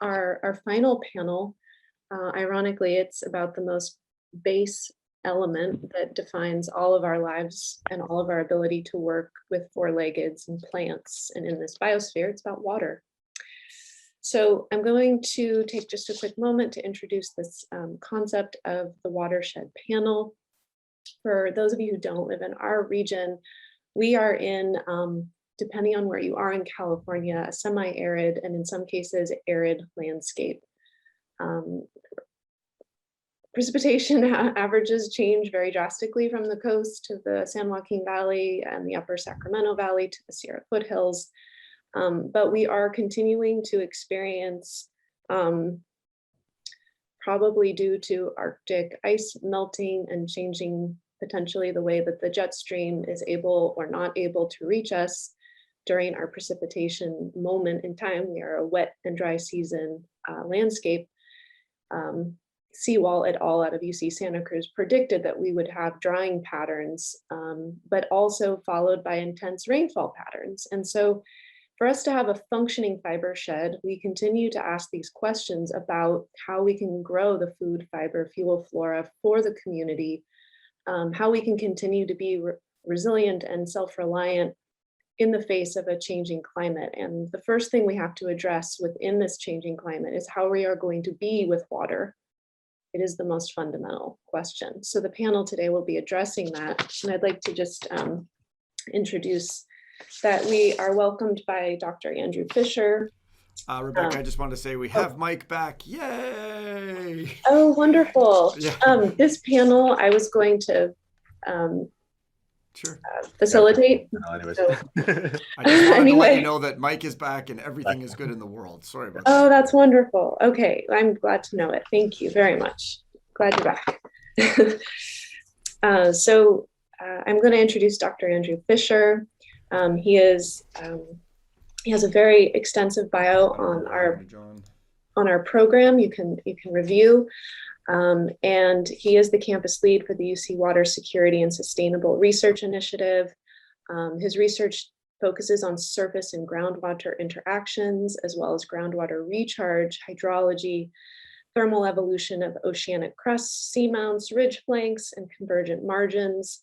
our final panel, ironically, it's about the most base element that defines all of our lives and all of our ability to work with four-leggeds and plants. And in this biosphere, it's about water. So I'm going to take just a quick moment to introduce this concept of the Watershed Panel. For those of you who don't live in our region, we are in, depending on where you are in California, a semi-arid and in some cases arid landscape. Precipitation averages change very drastically from the coast to the San Joaquin Valley and the upper Sacramento Valley to the Sierra foothills. But we are continuing to experience, probably due to Arctic ice melting and changing potentially the way that the jet stream is able or not able to reach us during our precipitation moment in time. We are a wet and dry season landscape. Seawall et al. Out of UC Santa Cruz predicted that we would have drying patterns, but also followed by intense rainfall patterns. And so for us to have a functioning fiber shed, we continue to ask these questions about how we can grow the food, fiber, fuel, flora for the community, how we can continue to be resilient and self-reliant in the face of a changing climate. And the first thing we have to address within this changing climate is how we are going to be with water. It is the most fundamental question. So the panel today will be addressing that. And I'd like to just introduce that we are welcomed by Dr. Andrew Fisher. Rebecca, I just wanted to say we have Mike back. Yay! Oh, wonderful. Yeah. This panel, I was going to Sure. Facilitate. Anyways. So, I just wanted to let you know that Mike is back and everything is good in the world. Sorry about that. Oh, that's wonderful. Okay, I'm glad to know it. Thank you very much. Glad you're back. I'm going to introduce Dr. Andrew Fisher. He has a very extensive bio on our program. You can review. And he is the campus lead for the UC Water Security and Sustainable Research Initiative. His research focuses on surface and groundwater interactions, as well as groundwater recharge, hydrology, thermal evolution of oceanic crusts, seamounts, ridge flanks, and convergent margins.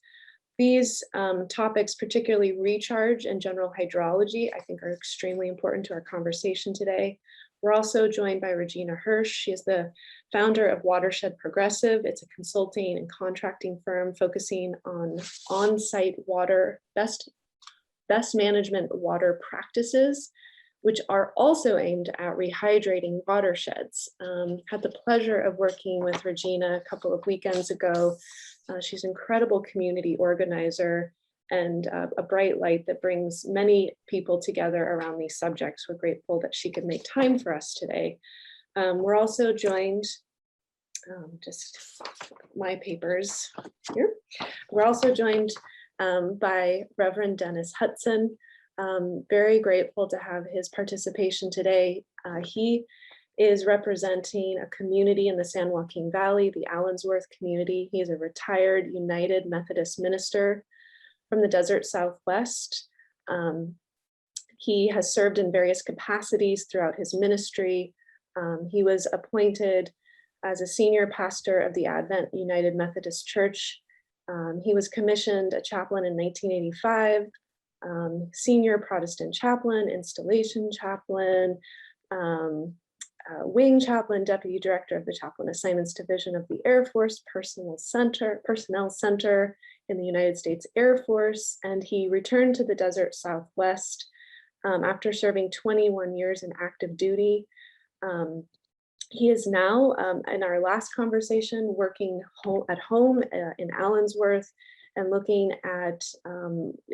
These topics, particularly recharge and general hydrology, I think are extremely important to our conversation today. We're also joined by Regina Hirsch. She is the founder of Watershed Progressive. It's a consulting and contracting firm focusing on on-site water, best management water practices, which are also aimed at rehydrating watersheds. Had the pleasure of working with Regina a couple of weekends ago. She's an incredible community organizer and a bright light that brings many people together around these subjects. We're grateful that she could make time for us today. We're also joined, just my papers here. We're also joined by Reverend Hudson. Very grateful to have his participation today. He is representing a community in the San Joaquin Valley, the Allensworth community. He is a retired United Methodist minister from the desert Southwest. He has served in various capacities throughout his ministry. He was appointed as a senior pastor of the Advent United Methodist Church. He was commissioned a chaplain in 1985, senior Protestant chaplain, installation chaplain, wing chaplain, deputy director of the Chaplain Assignments Division of the Air Force Personnel Center in the United States Air Force, and he returned to the desert Southwest after serving 21 years in active duty. He is now, in our last conversation, working at home in Allensworth and looking at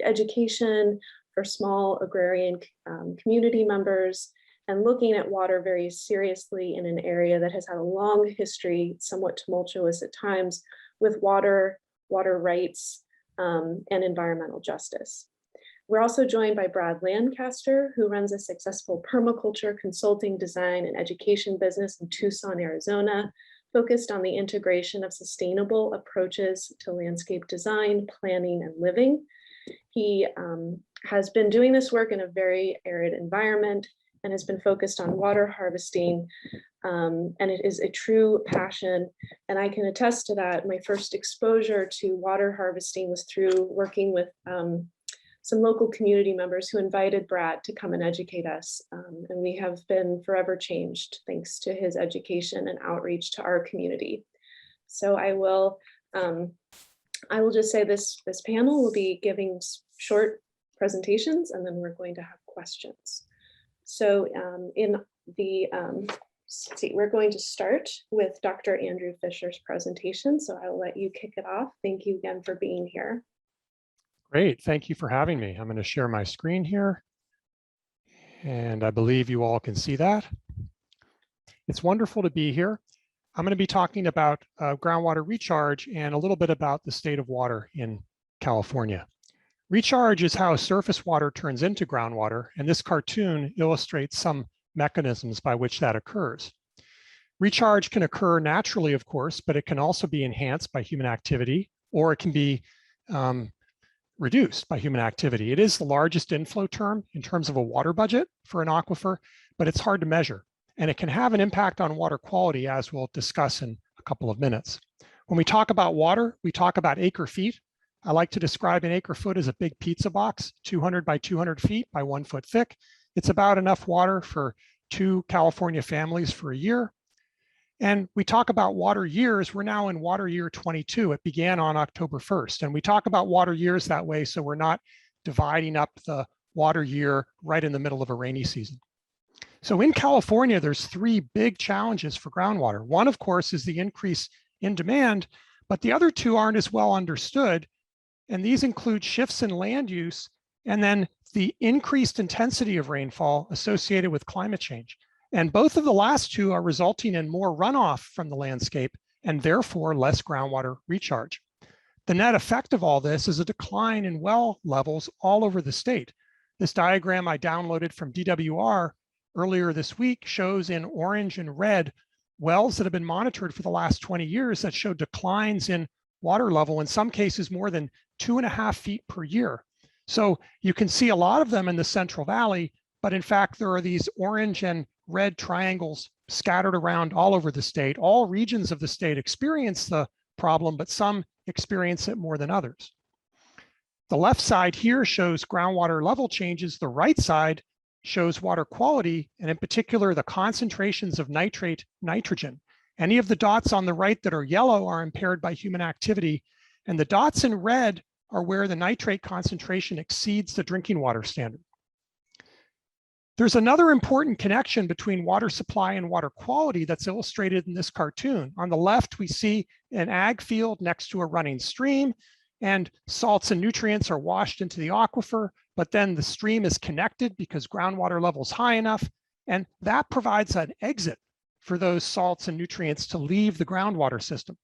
education for small agrarian community members and looking at water very seriously in an area that has had a long history, somewhat tumultuous at times, with water rights, and environmental justice. We're also joined by Brad Lancaster, who runs a successful permaculture consulting, design, and education business in Tucson, Arizona, focused on the integration of sustainable approaches to landscape design, planning, and living. He has been doing this work in a very arid environment. and has been focused on water harvesting. And it is a true passion. And I can attest to that. My first exposure to water harvesting was through working with some local community members who invited Brad to come and educate us. And we have been forever changed thanks to his education and outreach to our community. So I will just say this panel will be giving short presentations, and then we're going to have questions. So we're going to start with Dr. Andrew Fisher's presentation. So I will let you kick it off. Thank you again for being here. Great, thank you for having me. I'm going to share my screen here. And I believe you all can see that. It's wonderful to be here. I'm going to be talking about groundwater recharge and a little bit about the state of water in California. Recharge is how surface water turns into groundwater, and this cartoon illustrates some mechanisms by which that occurs. Recharge can occur naturally, of course, but it can also be enhanced by human activity, or it can be reduced by human activity. It is the largest inflow term in terms of a water budget for an aquifer, but it's hard to measure. And it can have an impact on water quality, as we'll discuss in a couple of minutes. When we talk about water, we talk about acre feet. I like to describe an acre foot as a big pizza box, 200 by 200 feet by 1 foot thick. It's about enough water for 2 California families for a year. And we talk about water years. We're now in water year 22. It began on October 1st. And we talk about water years that way so we're not dividing up the water year right in the middle of a rainy season. So in California, there's 3 big challenges for groundwater. One, of course, is the increase in demand, but the other 2 aren't as well understood. And these include shifts in land use and then the increased intensity of rainfall associated with climate change. And both of the last 2 are resulting in more runoff from the landscape and therefore less groundwater recharge. The net effect of all this is a decline in well levels all over the state. This diagram I downloaded from DWR earlier this week shows in orange and red wells that have been monitored for the last 20 years that show declines in water level, in some cases more than 2.5 feet per year. So you can see a lot of them in the Central Valley, but in fact, there are these orange and red triangles scattered around all over the state. All regions of the state experience the problem, but some experience it more than others. The left side here shows groundwater level changes. The right side shows water quality, and in particular, the concentrations of nitrate, nitrogen. Any of the dots on the right that are yellow are impaired by human activity, and the dots in red are where the nitrate concentration exceeds the drinking water standard. There's another important connection between water supply and water quality that's illustrated in this cartoon. On the left, we see an ag field next to a running stream, and salts and nutrients are washed into the aquifer, but then the stream is connected because groundwater level is high enough, and that provides an exit for those salts and nutrients to leave the groundwater system.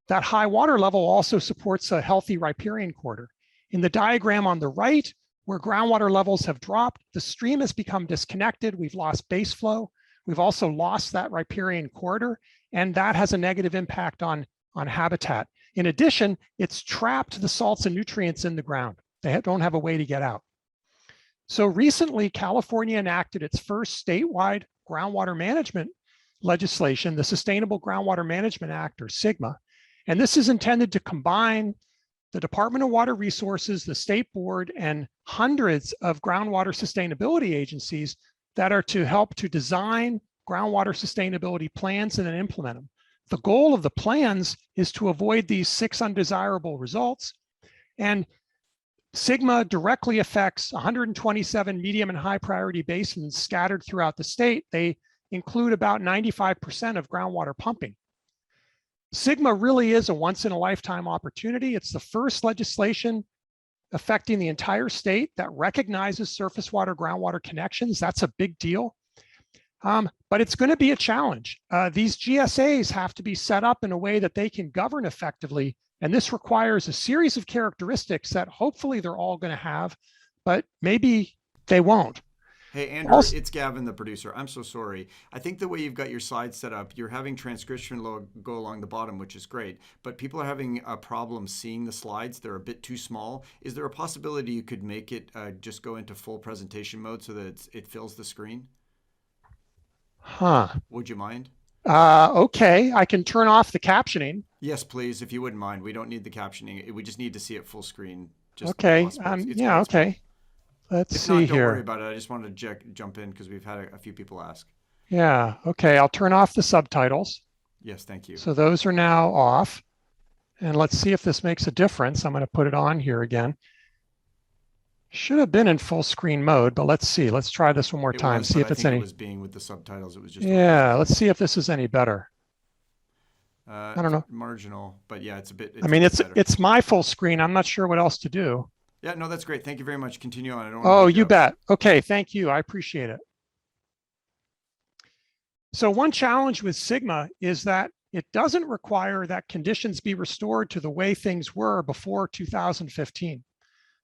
That high water level also supports a healthy riparian corridor. In the diagram on the right, where groundwater levels have dropped, the stream has become disconnected. We've lost base flow. We've also lost that riparian corridor, and that has a negative impact on habitat. In addition, it's trapped the salts and nutrients in the ground. They don't have a way to get out. So recently, California enacted its first statewide groundwater management legislation, the Sustainable Groundwater Management Act, or SGMA. And this is intended to combine the Department of Water Resources, the State Board, and hundreds of groundwater sustainability agencies that are to help to design groundwater sustainability plans and then implement them. The goal of the plans is to avoid these 6 undesirable results. And SGMA directly affects 127 medium and high priority basins scattered throughout the state. They include about 95% of groundwater pumping. SGMA really is a once in a lifetime opportunity. It's the first legislation affecting the entire state that recognizes surface water, groundwater connections. That's a big deal. But it's going to be a challenge. These GSAs have to be set up in a way that they can govern effectively. And this requires a series of characteristics that hopefully they're all going to have, but maybe they won't. Hey, Andrew, it's Gavin, the producer. I'm so sorry. I think the way you've got your slides set up, you're having transcription go along the bottom, which is great, but people are having a problem seeing the slides. They're a bit too small. Is there a possibility you could make it just go into full presentation mode so that it fills the screen? Huh. Would you mind? Okay, I can turn off the captioning. Yes, please, if you wouldn't mind. We don't need the captioning. We just need to see it full screen. Just okay, yeah, okay. Small. Let's if see not, here. Don't worry about it. I just wanted to jump in because we've had a few people ask. Yeah, okay, I'll turn off the subtitles. Yes, thank you. So those are now off. And let's see if this makes a difference. I'm going to put it on here again. Should have been in full screen mode, but let's see. Let's try this one more time. See if it's any. It was being with the subtitles. It was just. Yeah, let's see if this is any better. I don't know. Marginal, but yeah, it's a bit. I mean, it's my full screen. I'm not sure what else to do. Yeah, no, that's great. Thank you very much. Continue on. I don't Oh, you bet. Okay, thank you. I appreciate it. So one challenge with Sigma is that it doesn't require that conditions be restored to the way things were before 2015.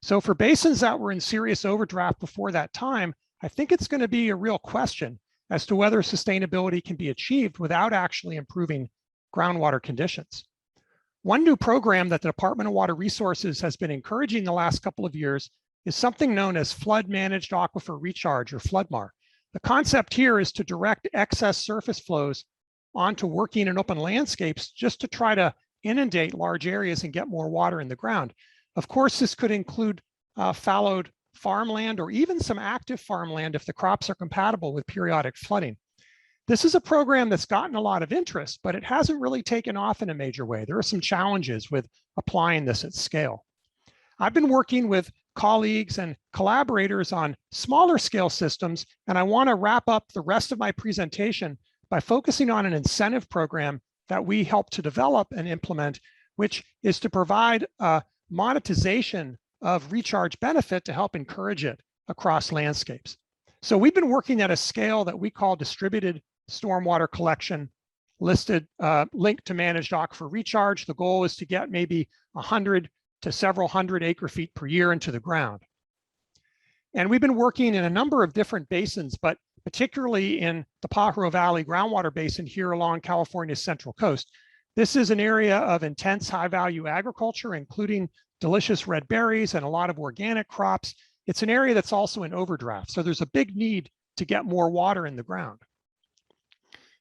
So for basins that were in serious overdraft before that time, I think it's going to be a real question as to whether sustainability can be achieved without actually improving groundwater conditions. One new program that the Department of Water Resources has been encouraging the last couple of years is something known as Flood Managed Aquifer Recharge, or FLUDMAR. The concept here is to direct excess surface flows onto working and open landscapes just to try to inundate large areas and get more water in the ground. Of course, this could include fallowed farmland or even some active farmland if the crops are compatible with periodic flooding. This is a program that's gotten a lot of interest, but it hasn't really taken off in a major way. There are some challenges with applying this at scale. I've been working with colleagues and collaborators on smaller scale systems, and I want to wrap up the rest of my presentation by focusing on an incentive program that we help to develop and implement, which is to provide a monetization of recharge benefit to help encourage it across landscapes. So we've been working at a scale that we call distributed stormwater collection, listed linked to managed aquifer recharge. The goal is to get maybe 100 to several hundred acre feet per year into the ground. And we've been working in a number of different basins, but particularly in the Pajaro Valley groundwater basin here along California's central coast. This is an area of intense high value agriculture, including delicious red berries and a lot of organic crops. It's an area that's also in overdraft. So there's a big need to get more water in the ground.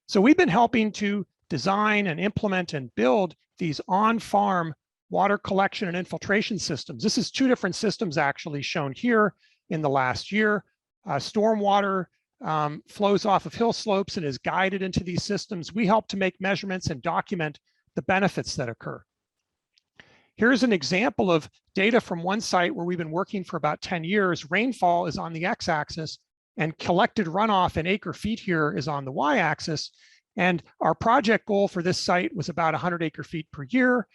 So we've been helping to design and implement and build these on-farm water collection and infiltration systems. This is two different systems actually shown here in the last year. Stormwater flows off of hill slopes and is guided into these systems. We help to make measurements and document the benefits that occur. Here's an example of data from one site where we've been working for about 10 years. Rainfall is on the x-axis and collected runoff in acre feet here is on the y-axis. And our project goal for this site was about 100 acre feet per year.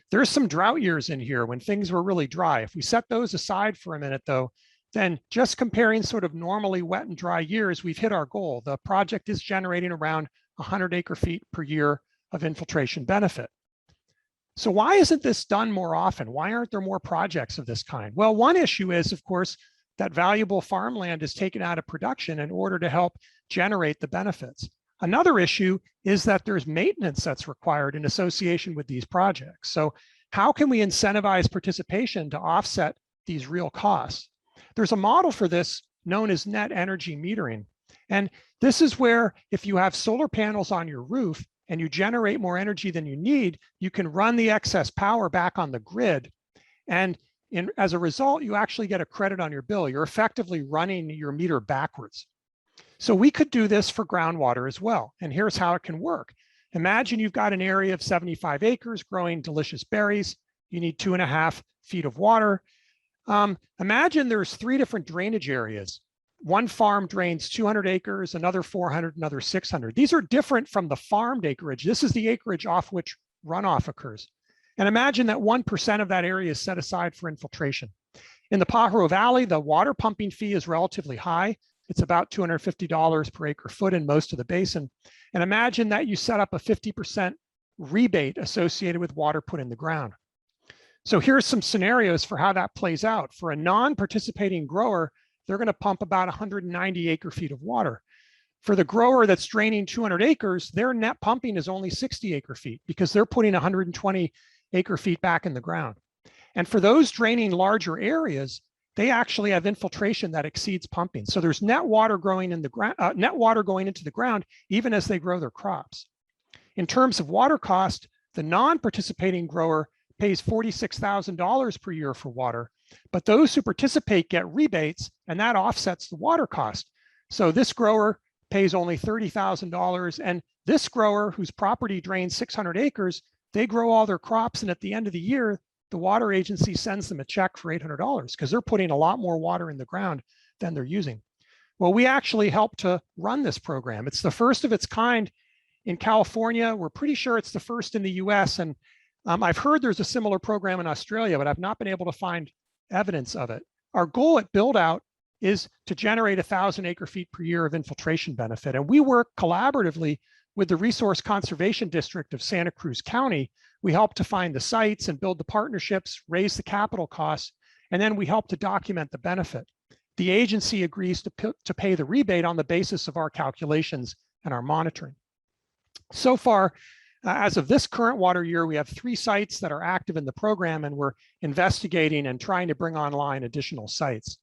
There's some drought years in here when things were really dry. If we set those aside for a minute though, then just comparing sort of normally wet and dry years, we've hit our goal. The project is generating around 100 acre feet per year of infiltration benefit. So why isn't this done more often? Why aren't there more projects of this kind? Well, one issue is, of course, that valuable farmland is taken out of production in order to help generate the benefits. Another issue is that there's maintenance that's required in association with these projects. So how can we incentivize participation to offset these real costs? There's a model for this known as net energy metering. And this is where if you have solar panels on your roof and you generate more energy than you need, you can run the excess power back on the grid. And as a result, you actually get a credit on your bill. You're effectively running your meter backwards. So we could do this for groundwater as well. And here's how it can work. Imagine you've got an area of 75 acres growing delicious berries. You need 2.5 feet of water. Imagine there's 3 different drainage areas. One farm drains 200 acres, another 400, another 600. These are different from the farmed acreage. This is the acreage off which runoff occurs. And imagine that 1% of that area is set aside for infiltration. In the Pajaro Valley, the water pumping fee is relatively high. It's about $250 per acre foot in most of the basin. And imagine that you set up a 50% rebate associated with water put in the ground. So here's some scenarios for how that plays out. For a non-participating grower, they're going to pump about 190 acre feet of water. For the grower that's draining 200 acres, their net pumping is only 60 acre feet because they're putting 120 acre feet back in the ground. And for those draining larger areas, they actually have infiltration that exceeds pumping. So there's net water growing in the ground, net water going into the ground, even as they grow their crops. In terms of water cost, the non-participating grower pays $46,000 per year for water, but those who participate get rebates, and that offsets the water cost. So this grower pays only $30,000, and this grower whose property drains 600 acres, they grow all their crops, and at the end of the year, the water agency sends them a check for $800 because they're putting a lot more water in the ground than they're using. Well, we actually help to run this program. It's the first of its kind in California. We're pretty sure it's the first in the US. And I've heard there's a similar program in Australia, but I've not been able to find evidence of it. Our goal at Build Out is to generate 1,000 acre feet per year of infiltration benefit. And we work collaboratively with the Resource Conservation District of Santa Cruz County. We help to find the sites and build the partnerships, raise the capital costs, and then we help to document the benefit. The agency agrees to pay the rebate on the basis of our calculations and our monitoring. So far, as of this current water year, we have 3 sites that are active in the program, and we're investigating and trying to bring online additional sites.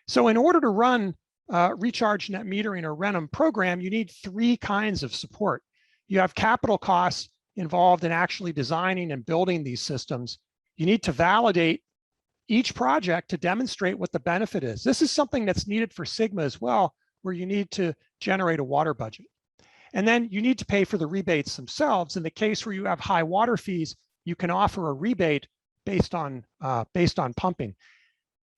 So in order to run Recharge Net Metering or RENM program, you need 3 kinds of support. You have capital costs involved in actually designing and building these systems. You need to validate each project to demonstrate what the benefit is. This is something that's needed for Sigma as well, where you need to generate a water budget. And then you need to pay for the rebates themselves. In the case where you have high water fees, you can offer a rebate based on pumping.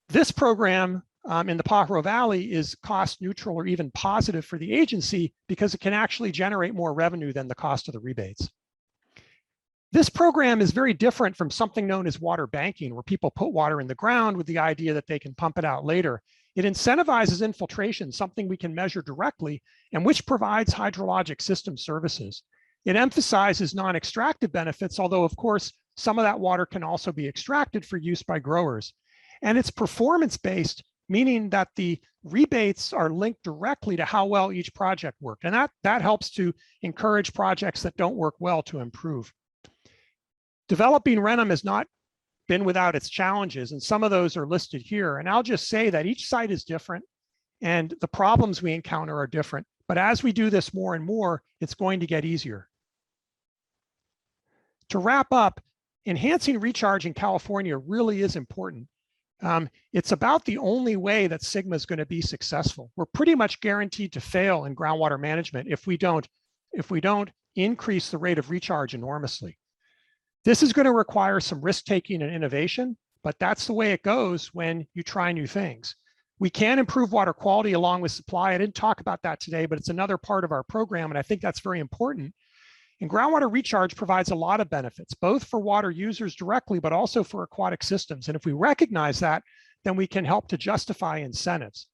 This program in the Pajaro Valley is cost neutral or even positive for the agency because it can actually generate more revenue than the cost of the rebates. This program is very different from something known as water banking, where people put water in the ground with the idea that they can pump it out later. It incentivizes infiltration, something we can measure directly, and which provides hydrologic system services. It emphasizes non-extractive benefits, although of course, some of that water can also be extracted for use by growers. And it's performance-based, meaning that the rebates are linked directly to how well each project worked. And that helps to encourage projects that don't work well to improve. Developing RENM has not been without its challenges, and some of those are listed here. And I'll just say that each site is different and the problems we encounter are different. But as we do this more and more, it's going to get easier. To wrap up, enhancing recharge in California really is important. It's about the only way that Sigma is going to be successful. We're pretty much guaranteed to fail in groundwater management if we don't increase the rate of recharge enormously. This is going to require some risk-taking and innovation, but that's the way it goes when you try new things. We can improve water quality along with supply. I didn't talk about that today, but it's another part of our program, and I think that's very important. And groundwater recharge provides a lot of benefits, both for water users directly, but also for aquatic systems. And if we recognize that, then we can help to justify incentives.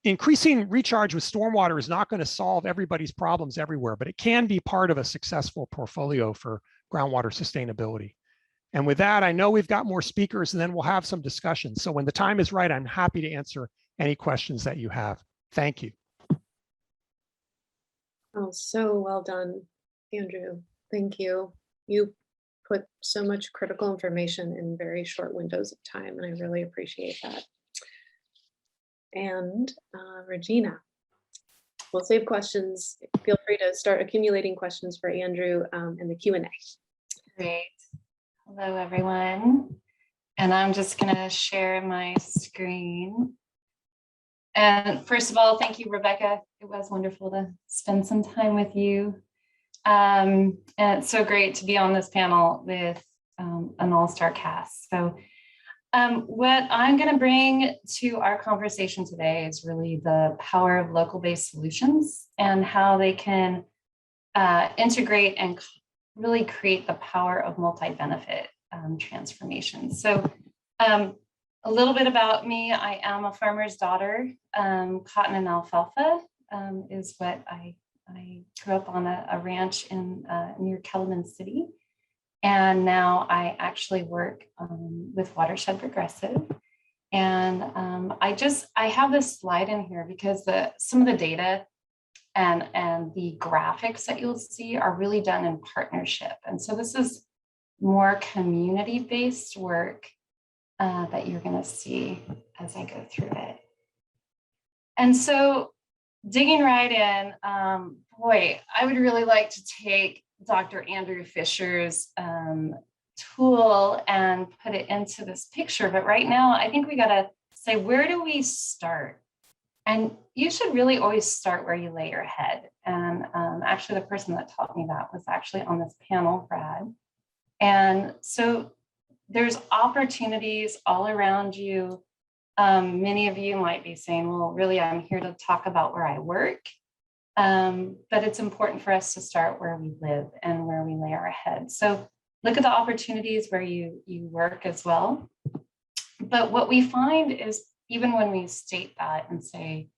Increasing recharge with stormwater is not going to solve everybody's problems everywhere, but it can be part of a successful portfolio for groundwater sustainability. And with that, I know we've got more speakers and then we'll have some discussions. So when the time is right, I'm happy to answer any questions that you have. Thank you. Oh, so well done, Andrew. Thank you. You put so much critical information in very short windows of time, and I really appreciate that. And Regina, we'll save questions. Feel free to start accumulating questions for Andrew in the Q&A. Great. Hello, everyone. And I'm just going to share my screen. And first of all, thank you, Rebecca. It was wonderful to spend some time with you. And it's so great to be on this panel with an all-star cast. So what I'm going to bring to our conversation today is really the power of local-based solutions and how they can integrate and really create the power of multi-benefit transformation. So a little bit about me. I am a farmer's daughter. Cotton and alfalfa is what I grew up on a ranch in near Kellerman City. And now I actually work with Watershed Progressive. And I have this slide in here because some of the data and the graphics that you'll see are really done in partnership. And so this is more community-based work that you're going to see as I go through it. And so digging right in, boy, I would really like to take Dr. Andrew Fisher's tool and put it into this picture. But right now, I think we got to say, where do we start? And you should really always start where you lay your head. And actually, the person that taught me that was actually on this panel, Brad. And so there's opportunities all around you. Many of you might be saying, well, really, I'm here to talk about where I work. But it's important for us to start where we live and where we lay our head. So look at the opportunities where you work as well. But what we find is even when we state that and say,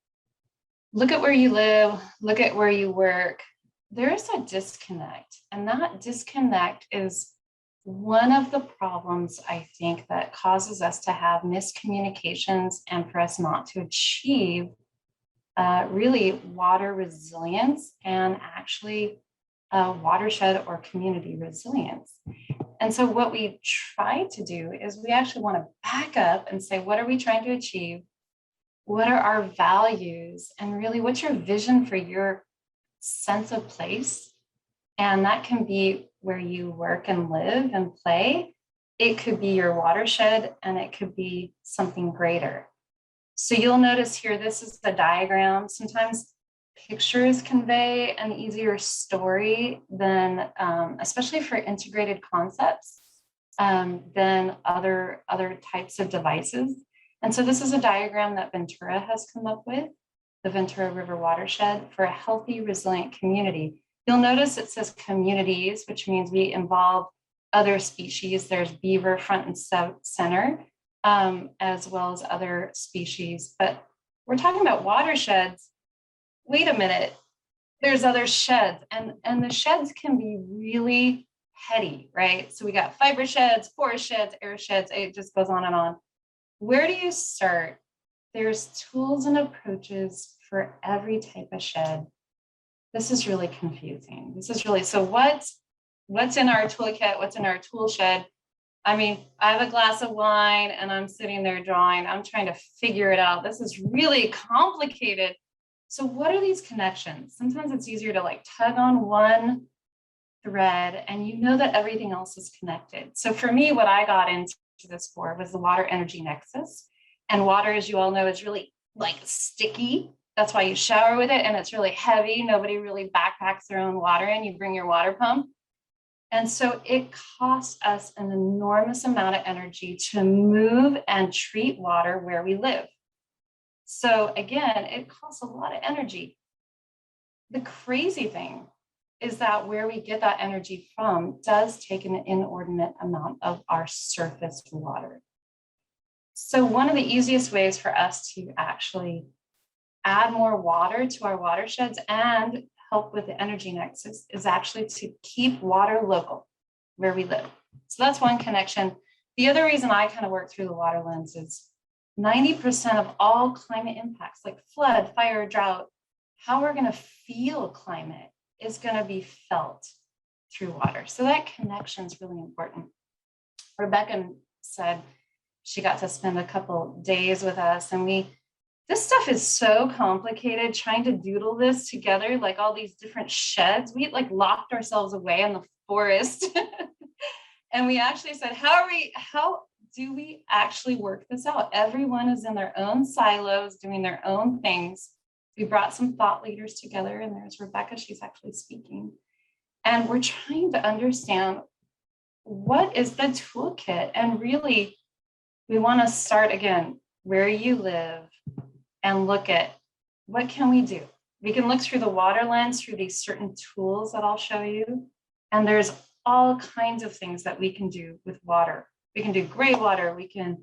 look at where you live, look at where you work, there's a disconnect. And that disconnect is one of the problems, I think, that causes us to have miscommunications and for us not to achieve really water resilience and actually watershed or community resilience. And so what we try to do is we actually want to back up and say, what are we trying to achieve? What are our values? And really, what's your vision for your sense of place? And that can be where you work and live and play. It could be your watershed, and it could be something greater. So you'll notice here, this is the diagram. Sometimes pictures convey an easier story than, especially for integrated concepts, than other types of devices. And so this is a diagram that Ventura has come up with, the Ventura River watershed for a healthy, resilient community. You'll notice it says communities, which means we involve other species. There's beaver front and center, as well as other species. But we're talking about watersheds. Wait a minute, there's other sheds, and the sheds can be really heady, right? So we got fiber sheds, forest sheds, air sheds, it just goes on and on. Where do you start? There's tools and approaches for every type of shed. This is really confusing. This is really, so what's in our toolkit? What's in our tool shed? I mean, I have a glass of wine and I'm sitting there drawing. I'm trying to figure it out. This is really complicated. So what are these connections? Sometimes it's easier to like tug on one thread and you know that everything else is connected. So for me, what I got into this for was the water energy nexus. And water, as you all know, is really like sticky. That's why you shower with it and it's really heavy. Nobody really backpacks their own water in. You bring your water pump. And so it costs us an enormous amount of energy to move and treat water where we live. So again, it costs a lot of energy. The crazy thing is that where we get that energy from does take an inordinate amount of our surface water. So one of the easiest ways for us to actually add more water to our watersheds and help with the energy nexus is actually to keep water local where we live. So that's one connection. The other reason I kind of work through the water lens is 90% of all climate impacts like flood, fire, drought, how we're going to feel climate is going to be felt through water. So that connection is really important. Rebecca said she got to spend a couple days with us and this stuff is so complicated trying to doodle this together, like all these different sheds. We like locked ourselves away in the forest. And we actually said, how do we actually work this out? Everyone is in their own silos, doing their own things. We brought some thought leaders together, and there's Rebecca, she's actually speaking. And we're trying to understand what is the toolkit. And really, we want to start again, where you live, and look at what can we do? We can look through the water lens, through these certain tools that I'll show you. And there's all kinds of things that we can do with water. We can do gray water. We can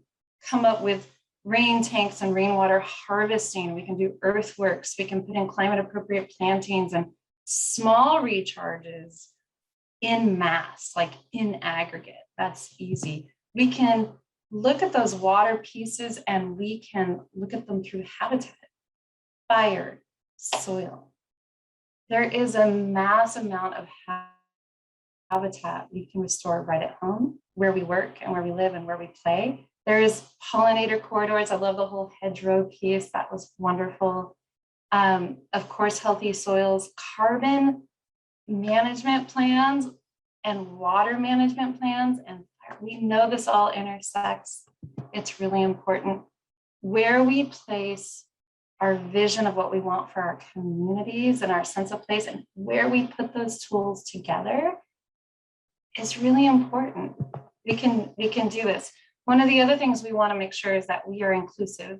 come up with rain tanks and rainwater harvesting. We can do earthworks. We can put in climate appropriate plantings and small recharges in mass, like in aggregate. That's easy. We can look at those water pieces and we can look at them through habitat, fire, soil. There is a mass amount of habitat we can restore right at home, where we work and where we live and where we play. There's pollinator corridors. I love the whole hedgerow piece. That was wonderful. Of course, healthy soils, carbon management plans and water management plans. And we know this all intersects. It's really important. Where we place our vision of what we want for our communities and our sense of place and where we put those tools together is really important. We can do this. One of the other things we want to make sure is that we are inclusive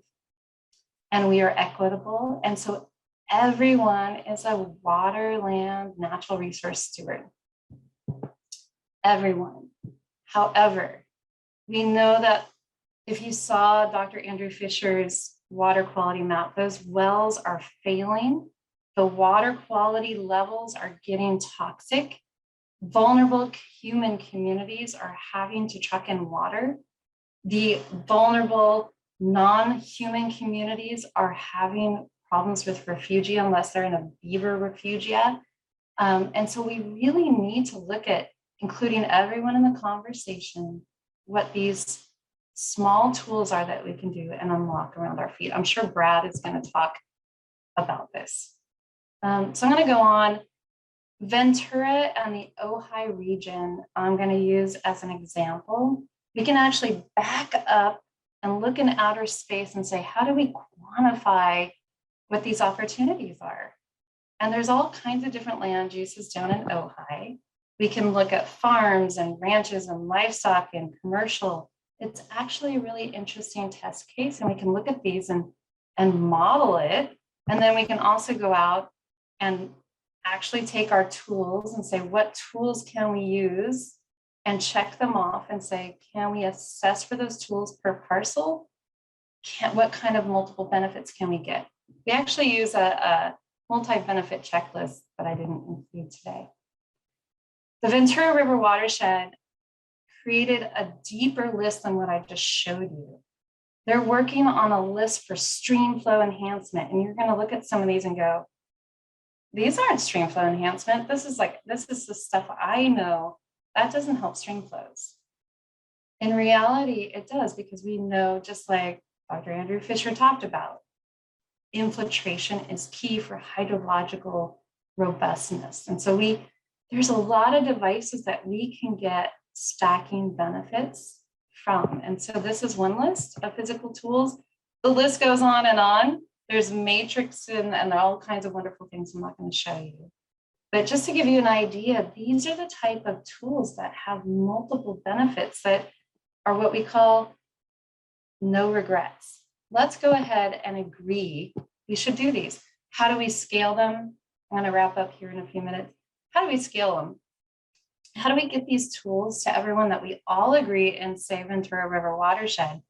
and we are equitable. And so everyone is a water, land, natural resource steward. Everyone. However, we know that if you saw Dr. Andrew Fisher's water quality map, those wells are failing. The water quality levels are getting toxic. Vulnerable human communities are having to truck in water. The vulnerable non-human communities are having problems with refugia unless they're in a beaver refugia. And so we really need to look at including everyone in the conversation, what these small tools are that we can do and unlock around our feet. I'm sure Brad is going to talk about this. So I'm going to go on. Ventura and the Ojai region, I'm going to use as an example. We can actually back up and look in outer space and say, how do we quantify what these opportunities are? And there's all kinds of different land uses down in Ojai. We can look at farms and ranches and livestock and commercial. It's actually a really interesting test case, and we can look at these and model it. And then we can also go out and actually take our tools and say, what tools can we use, and check them off and say, can we assess for those tools per parcel? What kind of multiple benefits can we get? We actually use a multi-benefit checklist that I didn't include today. The Ventura River Watershed created a deeper list than what I just showed you. They're working on a list for stream flow enhancement. And you're going to look at some of these and go, these aren't stream flow enhancement. This is the stuff I know that doesn't help stream flows. In reality, it does, because we know, just like Dr. Andrew Fisher talked about, infiltration is key for hydrological robustness. And so there's a lot of devices that we can get stacking benefits from. And so this is one list of physical tools. The list goes on and on. There's matrix and all kinds of wonderful things I'm not going to show you. But just to give you an idea, these are the type of tools that have multiple benefits that are what we call no regrets. Let's go ahead and agree we should do these. How do we scale them? I'm going to wrap up here in a few minutes. How do we scale them? How do we get these tools to everyone that we all agree in, say, Ventura River Watershed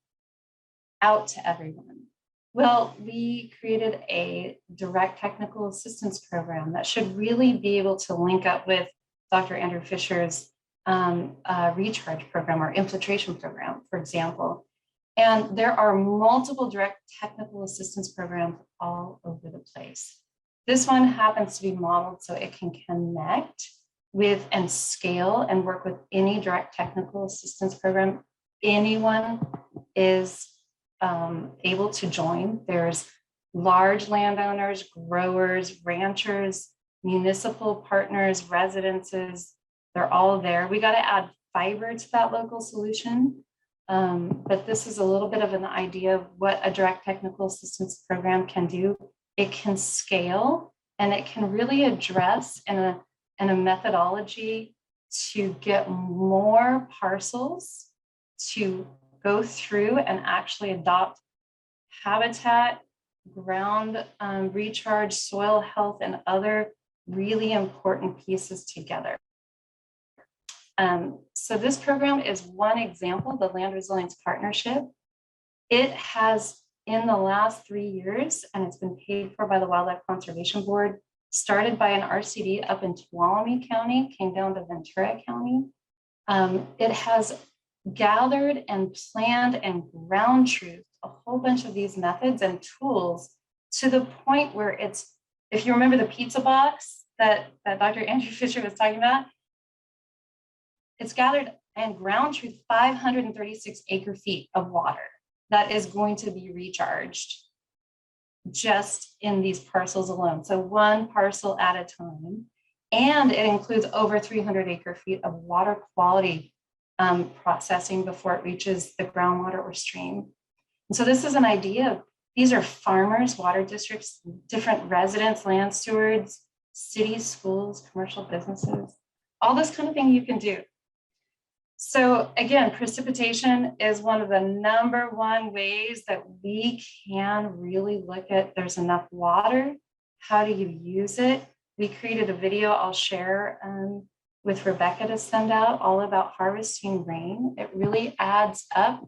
out to everyone? Well, we created a direct technical assistance program that should really be able to link up with Dr. Andrew Fisher's recharge program or infiltration program, for example. And there are multiple direct technical assistance programs all over the place. This one happens to be modeled so it can connect with and scale and work with any direct technical assistance program anyone is able to join. There's large landowners, growers, ranchers, municipal partners, residences, they're all there. We got to add fiber to that local solution. But this is a little bit of an idea of what a direct technical assistance program can do. It can scale, and it can really address in a methodology to get more parcels to go through and actually adopt habitat, ground recharge, soil health, and other really important pieces together. So this program is one example, the Land Resilience Partnership. It has, in the last 3 years, and it's been paid for by the Wildlife Conservation Board, started by an RCD up in Tuolumne County, came down to Ventura County. It has gathered and planned and ground truthed a whole bunch of these methods and tools to the point where it's, if you remember the pizza box that Dr. Andrew Fisher was talking about, it's gathered and ground truth 536 acre feet of water that is going to be recharged just in these parcels alone. So one parcel at a time. And it includes over 300 acre feet of water quality processing before it reaches the groundwater or stream. And so this is an idea of, these are farmers, water districts, different residents, land stewards, cities, schools, commercial businesses, all this kind of thing you can do. So again, precipitation is one of the #1 ways that we can really look at, there's enough water, how do you use it? We created a video I'll share with Rebecca to send out, all about harvesting rain. It really adds up.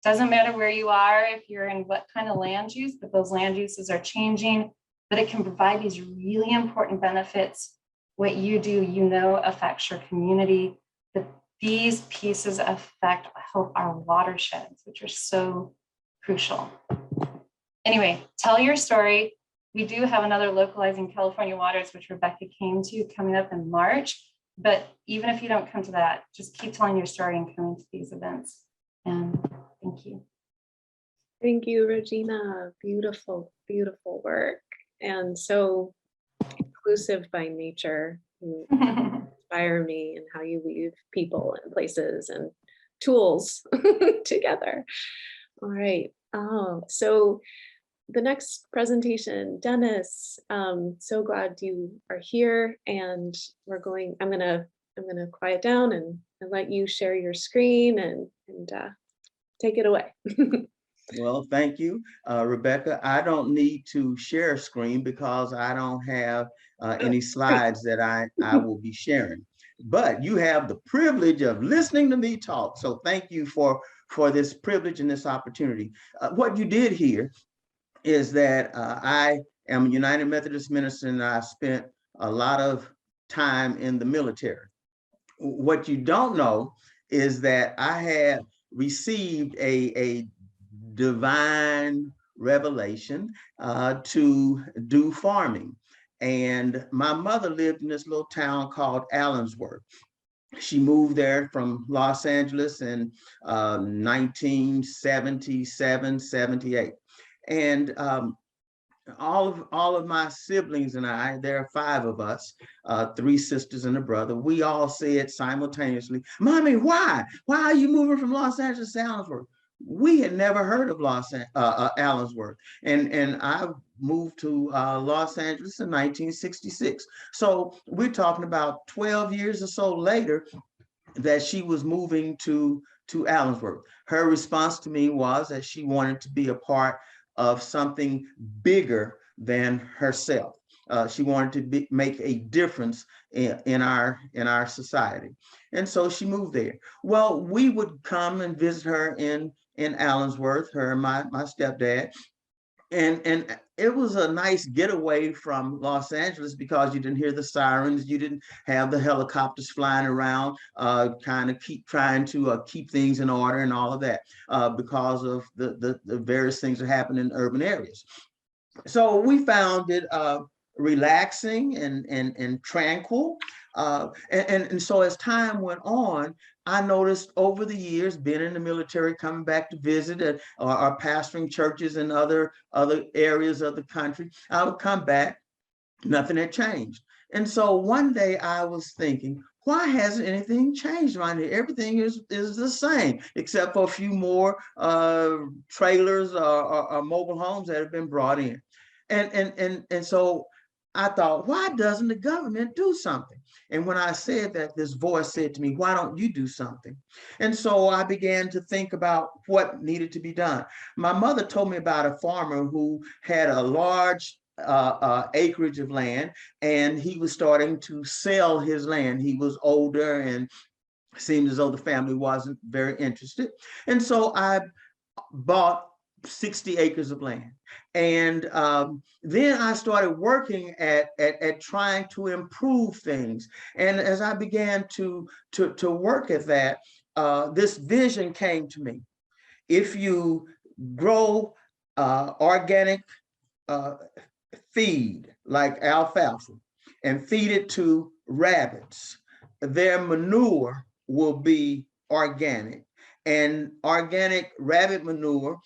Doesn't matter where you are, if you're in what kind of land use, but those land uses are changing, but it can provide these really important benefits. What you do, you know, affects your community. But these pieces affect, help our watersheds, which are so crucial. Anyway, tell your story. We do have another Localizing California Waters, which Rebecca came to, coming up in March. But even if you don't come to that, just keep telling your story and coming to these events. And thank you. Thank you, Regina. Beautiful, beautiful work. And so inclusive by nature. You inspire me in how you weave people and places and tools together. All right. So the next presentation, Dennis, so glad you are here, and I'm gonna quiet down and let you share your screen and take it away. Well, thank you, Rebecca. I don't need to share a screen because I don't have any slides that I will be sharing. But you have the privilege of listening to me talk. So thank you for this privilege and this opportunity. What you did here is that I am a United Methodist minister, and I spent a lot of time in the military. What you don't know is that I had received a divine revelation to do farming. And my mother lived in this little town called Allensworth. She moved there from Los Angeles in 1977, 78. And all of my siblings and I, there are 5 of us, 3 sisters and a brother, we all said simultaneously, "Mommy, why are you moving from Los Angeles to Allensworth?" We had never heard of Allensworth, and I moved to Los Angeles in 1966. So we're talking about 12 years or so later that she was moving to Allensworth. Her response to me was that she wanted to be a part of something bigger than herself. She wanted to make a difference in our society. And so she moved there. Well, we would come and visit her in Allensworth, her and my stepdad. And it was a nice getaway from Los Angeles because you didn't hear the sirens, you didn't have the helicopters flying around, kind of trying to keep things in order and all of that, because of the various things that happen in urban areas. So we found it relaxing and tranquil. And so as time went on, I noticed over the years, being in the military, coming back to visit or pastoring churches in other areas of the country, I would come back, nothing had changed. And so one day I was thinking, why hasn't anything changed around here? Everything is the same, except for a few more trailers or mobile homes that have been brought in. And so I thought, why doesn't the government do something? And when I said that, this voice said to me, why don't you do something? And so I began to think about what needed to be done. My mother told me about a farmer who had a large acreage of land, and he was starting to sell his land. He was older and seemed as though the family wasn't very interested. And so I bought 60 acres of land. And then I started working at trying to improve things. And as I began to work at that, this vision came to me. If you grow organic feed like alfalfa and feed it to rabbits, their manure will be organic. And organic rabbit manure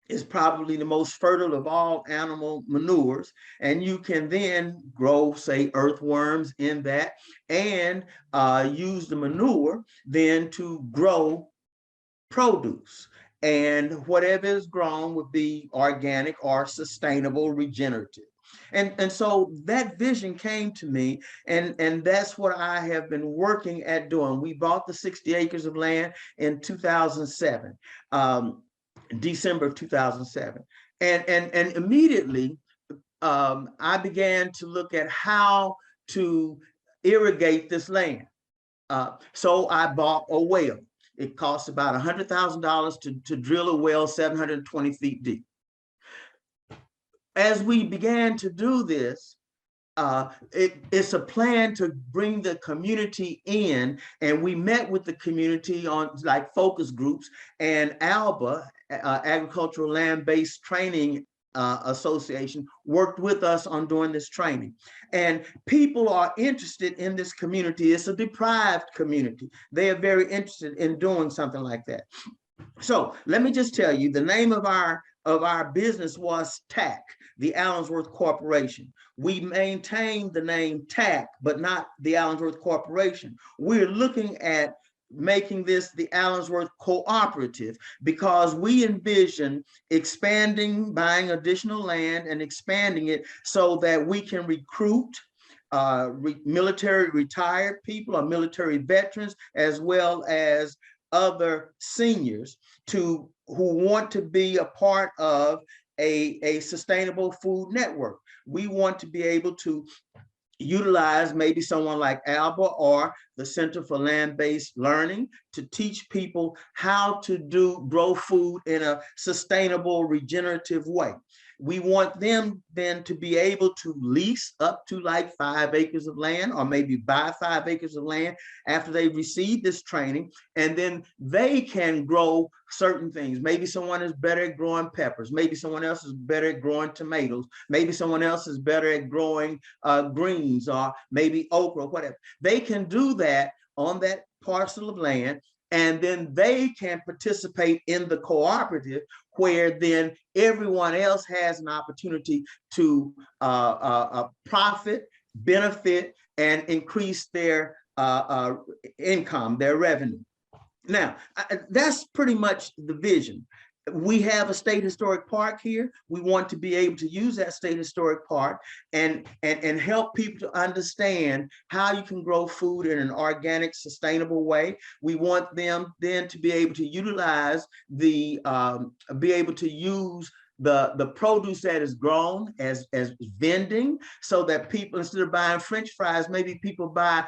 is probably the most fertile of all animal manures. And you can then grow, say, earthworms in that and use the manure then to grow produce. And whatever is grown would be organic or sustainable, regenerative. And so that vision came to me, and that's what I have been working at doing. We bought the 60 acres of land in 2007. December of 2007. And immediately I began to look at how to irrigate this land. So I bought a well. It costs about $100,000 to drill a well 720 feet deep. As we began to do this, it's a plan to bring the community in, and we met with the community on like focus groups, and ALBA, Agricultural Land-Based Training Association, worked with us on doing this training. And people are interested in this community. It's a deprived community. They are very interested in doing something like that. So let me just tell you, the name of our business was TAC, the Allensworth Corporation. We maintained the name TAC, but not the Allensworth Corporation. We're looking at making this the Allensworth Cooperative because we envision expanding, buying additional land and expanding it so that we can recruit military retired people or military veterans, as well as other seniors who want to be a part of a sustainable food network. We want to be able to utilize maybe someone like ALBA or the Center for Land-Based Learning to teach people how to grow food in a sustainable, regenerative way. We want them then to be able to lease up to like 5 acres of land, or maybe buy 5 acres of land after they receive this training, and then they can grow certain things. Maybe someone is better at growing peppers. Maybe someone else is better at growing tomatoes. Maybe someone else is better at growing greens, or maybe okra, whatever. They can do that on that parcel of land, and then they can participate in the cooperative, where then everyone else has an opportunity to profit, benefit, and increase their income, their revenue. Now, that's pretty much the vision. We have a state historic park here. We want to be able to use that state historic park and help people to understand how you can grow food in an organic, sustainable way. We want them then to be able to utilize use the produce that is grown as vending, so that people, instead of buying French fries, maybe people buy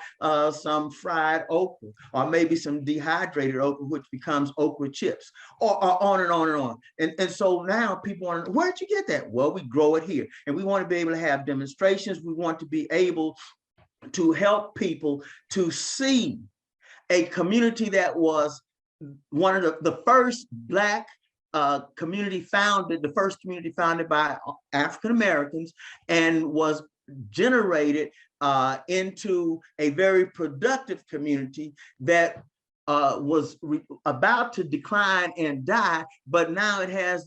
some fried okra, or maybe some dehydrated okra, which becomes okra chips, or on and on and on. And so now people want to, where'd you get that? Well, we grow it here. And we want to be able to have demonstrations. We want to be able to help people to see a community that was one of the first Black community founded, the first community founded by African Americans, and was generated into a very productive community that was about to decline and die, but now it has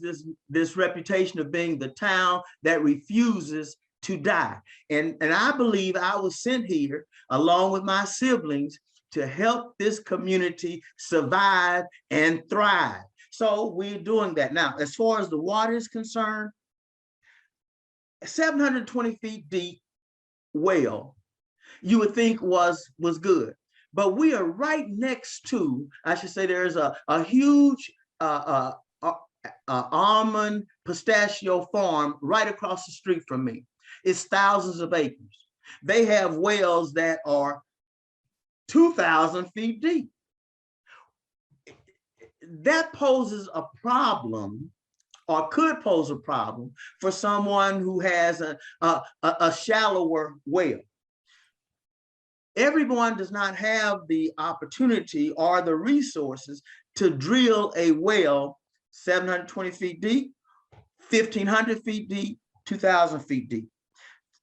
this reputation of being the town that refuses to die. And I believe I was sent here along with my siblings to help this community survive and thrive. So we're doing that. Now, as far as the water is concerned, 720 feet deep well, you would think was good. But we are right next to, I should say, there's a huge almond pistachio farm right across the street from me. It's thousands of acres. They have wells that are 2,000 feet deep. That poses a problem, or could pose a problem, for someone who has a shallower well. everyone does not have the opportunity or the resources to drill a well 720 feet deep, 1,500 feet deep, 2,000 feet deep.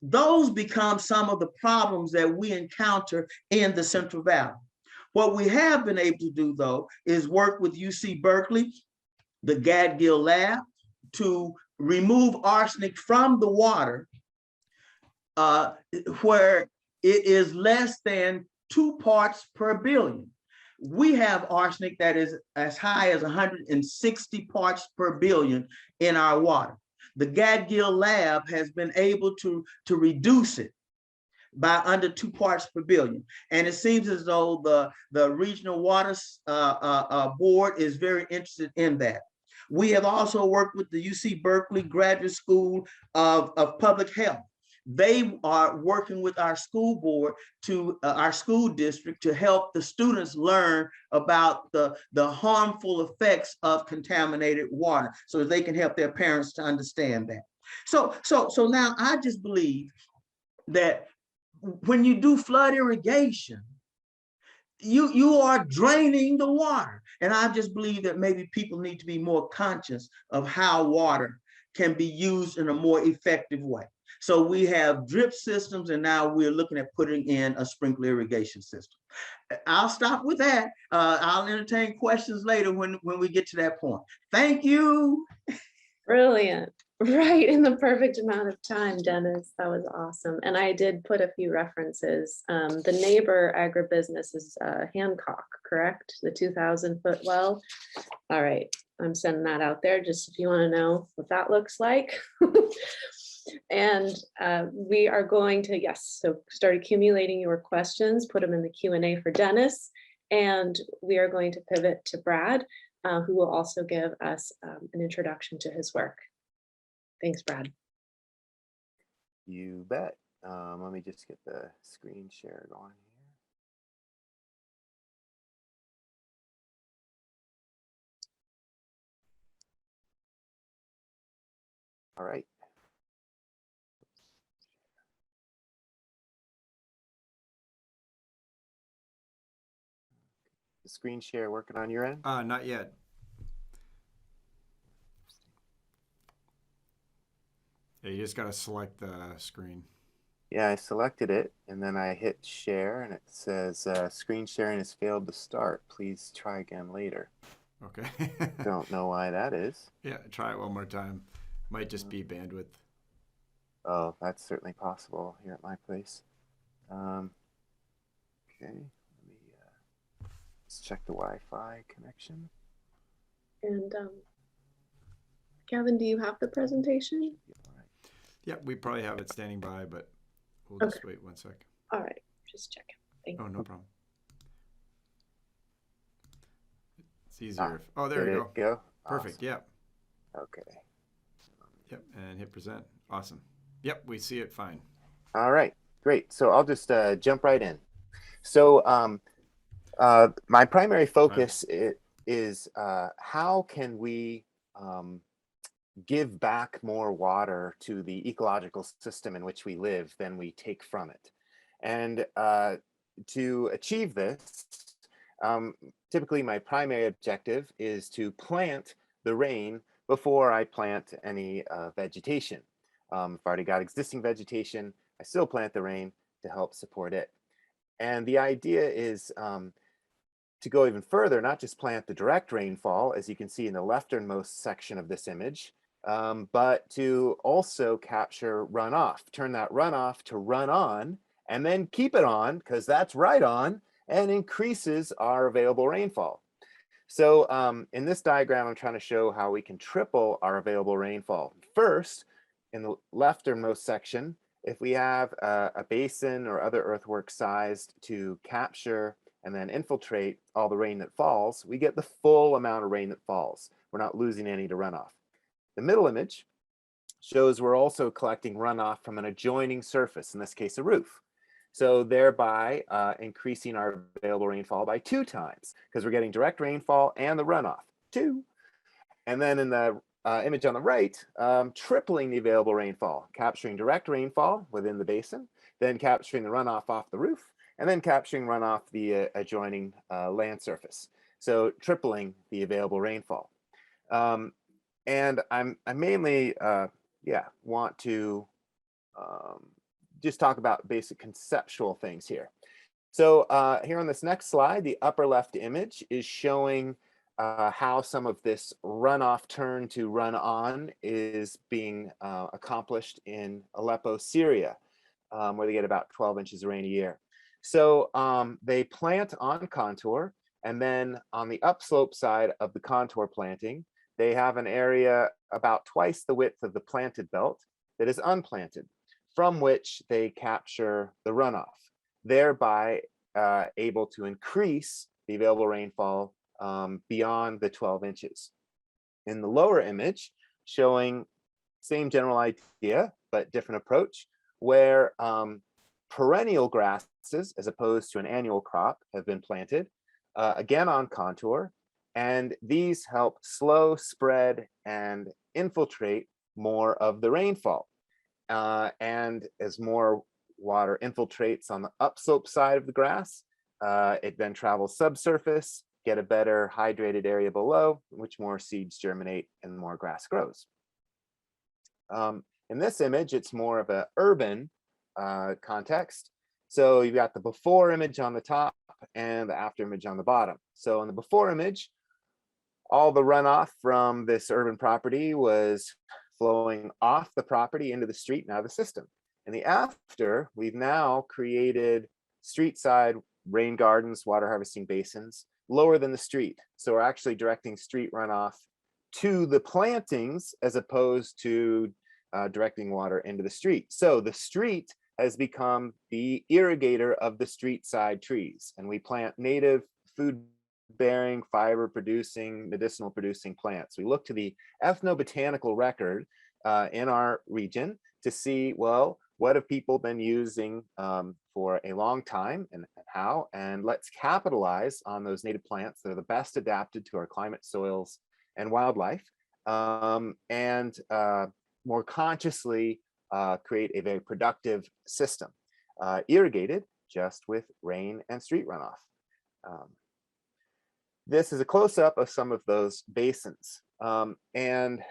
Those become some of the problems that we encounter in the Central Valley. What we have been able to do, though, is work with UC Berkeley, the Gadgill Lab, to remove arsenic from the water where it is less than 2 parts per billion. We have arsenic that is as high as 160 parts per billion in our water. The Gadgill Lab has been able to reduce it by under 2 parts per billion. And it seems as though the Regional Water Board is very interested in that. We have also worked with the UC Berkeley Graduate School of Public Health. They are working with our school board our school district to help the students learn about the harmful effects of contaminated water so that they can help their parents to understand that. So now I just believe that when you do flood irrigation, you are draining the water. And I just believe that maybe people need to be more conscious of how water can be used in a more effective way. So we have drip systems, and now we're looking at putting in a sprinkler irrigation system. I'll stop with that. I'll entertain questions later when we get to that point. Thank you. Brilliant. Right in the perfect amount of time, Dennis. That was awesome. And I did put a few references. The neighbor agribusiness is Hancock, correct? The 2,000-foot well. All right. I'm sending that out there just if you want to know what that looks like. And we are going to, yes, so start accumulating your questions, put them in the Q&A for Dennis, and we are going to pivot to Brad, who will also give us an introduction to his work. Thanks, Brad. You bet. Let me just get the screen share going here. All right. The screen share working on your end? Not yet. Yeah, you just got to select the screen. Yeah, I selected it and then I hit share and it says screen sharing has failed to start. Please try again later. Okay. Don't know why that is. Yeah, try it one more time. Might just be bandwidth. Oh, that's certainly possible here at my place. Okay, let me let's check the Wi-Fi connection. And Kevin, do you have the presentation? Yeah, we probably have it standing by, but we'll just wait 1 sec. All right, just checking. Thank you. Oh, no problem. It's easier. Oh, there you go. Perfect. Awesome. Yeah. Okay. Yep, and hit present. Awesome. Yep, we see it fine. All right, great. So I'll just jump right in. So my primary focus is how can we give back more water to the ecological system in which we live than we take from it. And to achieve this, typically my primary objective is to plant the rain before I plant any vegetation. If I've already got existing vegetation, I still plant the rain to help support it. And the idea is to go even further, not just plant the direct rainfall, as you can see in the lefternmost section of this image, but to also capture runoff, turn that runoff to run on, and then keep it on, because that's right on, and increases our available rainfall. So in this diagram, I'm trying to show how we can triple our available rainfall. First, in the lefternmost section, if we have a basin or other earthwork sized to capture and then infiltrate all the rain that falls, we get the full amount of rain that falls. We're not losing any to runoff. The middle image shows we're also collecting runoff from an adjoining surface, in this case, a roof. So thereby increasing our available rainfall by 2 times, because we're getting direct rainfall and the runoff, 2. And then in the image on the right, tripling the available rainfall, capturing direct rainfall within the basin, then capturing the runoff off the roof, and then capturing runoff the adjoining land surface. So tripling the available rainfall. And I mainly, want to just talk about basic conceptual things here. So here on this next slide, the upper left image is showing how some of this runoff turn to run on is being accomplished in Aleppo, Syria, where they get about 12 inches of rain a year. So they plant on contour, and then on the upslope side of the contour planting, they have an area about twice the width of the planted belt that is unplanted, from which they capture the runoff, thereby able to increase the available rainfall beyond the 12 inches. In the lower image, showing same general idea, but different approach, where perennial grasses, as opposed to an annual crop, have been planted, again on contour, and these help slow, spread, and infiltrate more of the rainfall. And as more water infiltrates on the upslope side of the grass, it then travels subsurface, get a better hydrated area below, which more seeds germinate and more grass grows. In this image, it's more of an urban context. So you've got the before image on the top and the after image on the bottom. So in the before image, all the runoff from this urban property was flowing off the property into the street and out of the system. In the after, we've now created street side rain gardens, water harvesting basins, lower than the street. So we're actually directing street runoff to the plantings as opposed to directing water into the street. So the street has become the irrigator of the street side trees, and we plant native food bearing, fiber producing, medicinal producing plants. We look to the ethnobotanical record in our region to see, well, what have people been using for a long time and how, and let's capitalize on those native plants that are the best adapted to our climate, soils, and wildlife, and more consciously create a very productive system, irrigated just with rain and street runoff. This is a close-up of some of those basins, and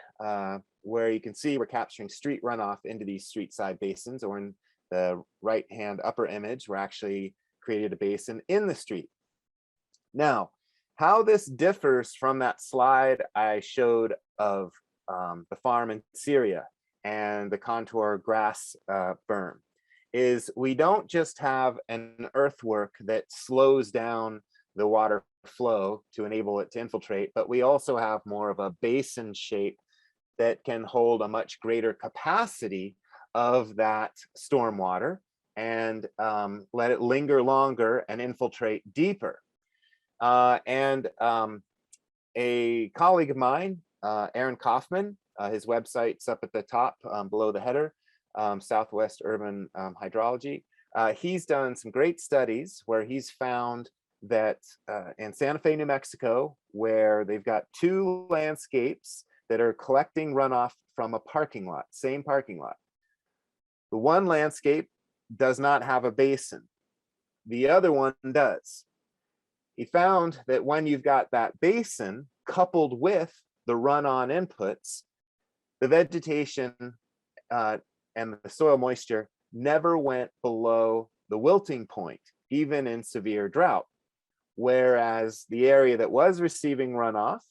where you can see we're capturing street runoff into these street side basins, or in the right-hand upper image, we're actually created a basin in the street. Now, how this differs from that slide I showed of the farm in Syria and the contour grass berm is we don't just have an earthwork that slows down the water flow to enable it to infiltrate, but we also have more of a basin shape that can hold a much greater capacity of that storm water and let it linger longer and infiltrate deeper. A colleague of mine, Aaron Kaufman, his website's up at the top below the header, Southwest Urban Hydrology. He's done some great studies where he's found that in Santa Fe, New Mexico, where they've got two landscapes that are collecting runoff from a parking lot, same parking lot. The one landscape does not have a basin. The other one does. He found that when you've got that basin coupled with the run-on inputs, the vegetation and the soil moisture never went below the wilting point, even in severe drought. Whereas the area that was receiving runoff,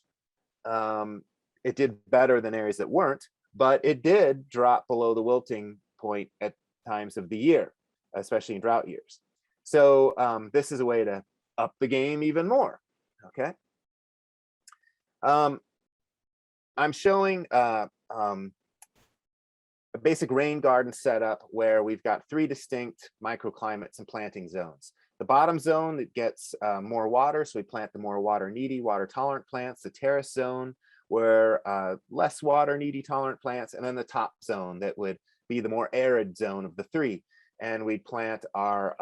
it did better than areas that weren't, but it did drop below the wilting point at times of the year, especially in drought years. So this is a way to up the game even more, okay? I'm showing a basic rain garden setup where we've got 3 distinct microclimates and planting zones. The bottom zone that gets more water, so we plant the more water needy, water tolerant plants. The terrace zone where less water needy tolerant plants, and then the top zone that would be the more arid zone of the 3. And we plant our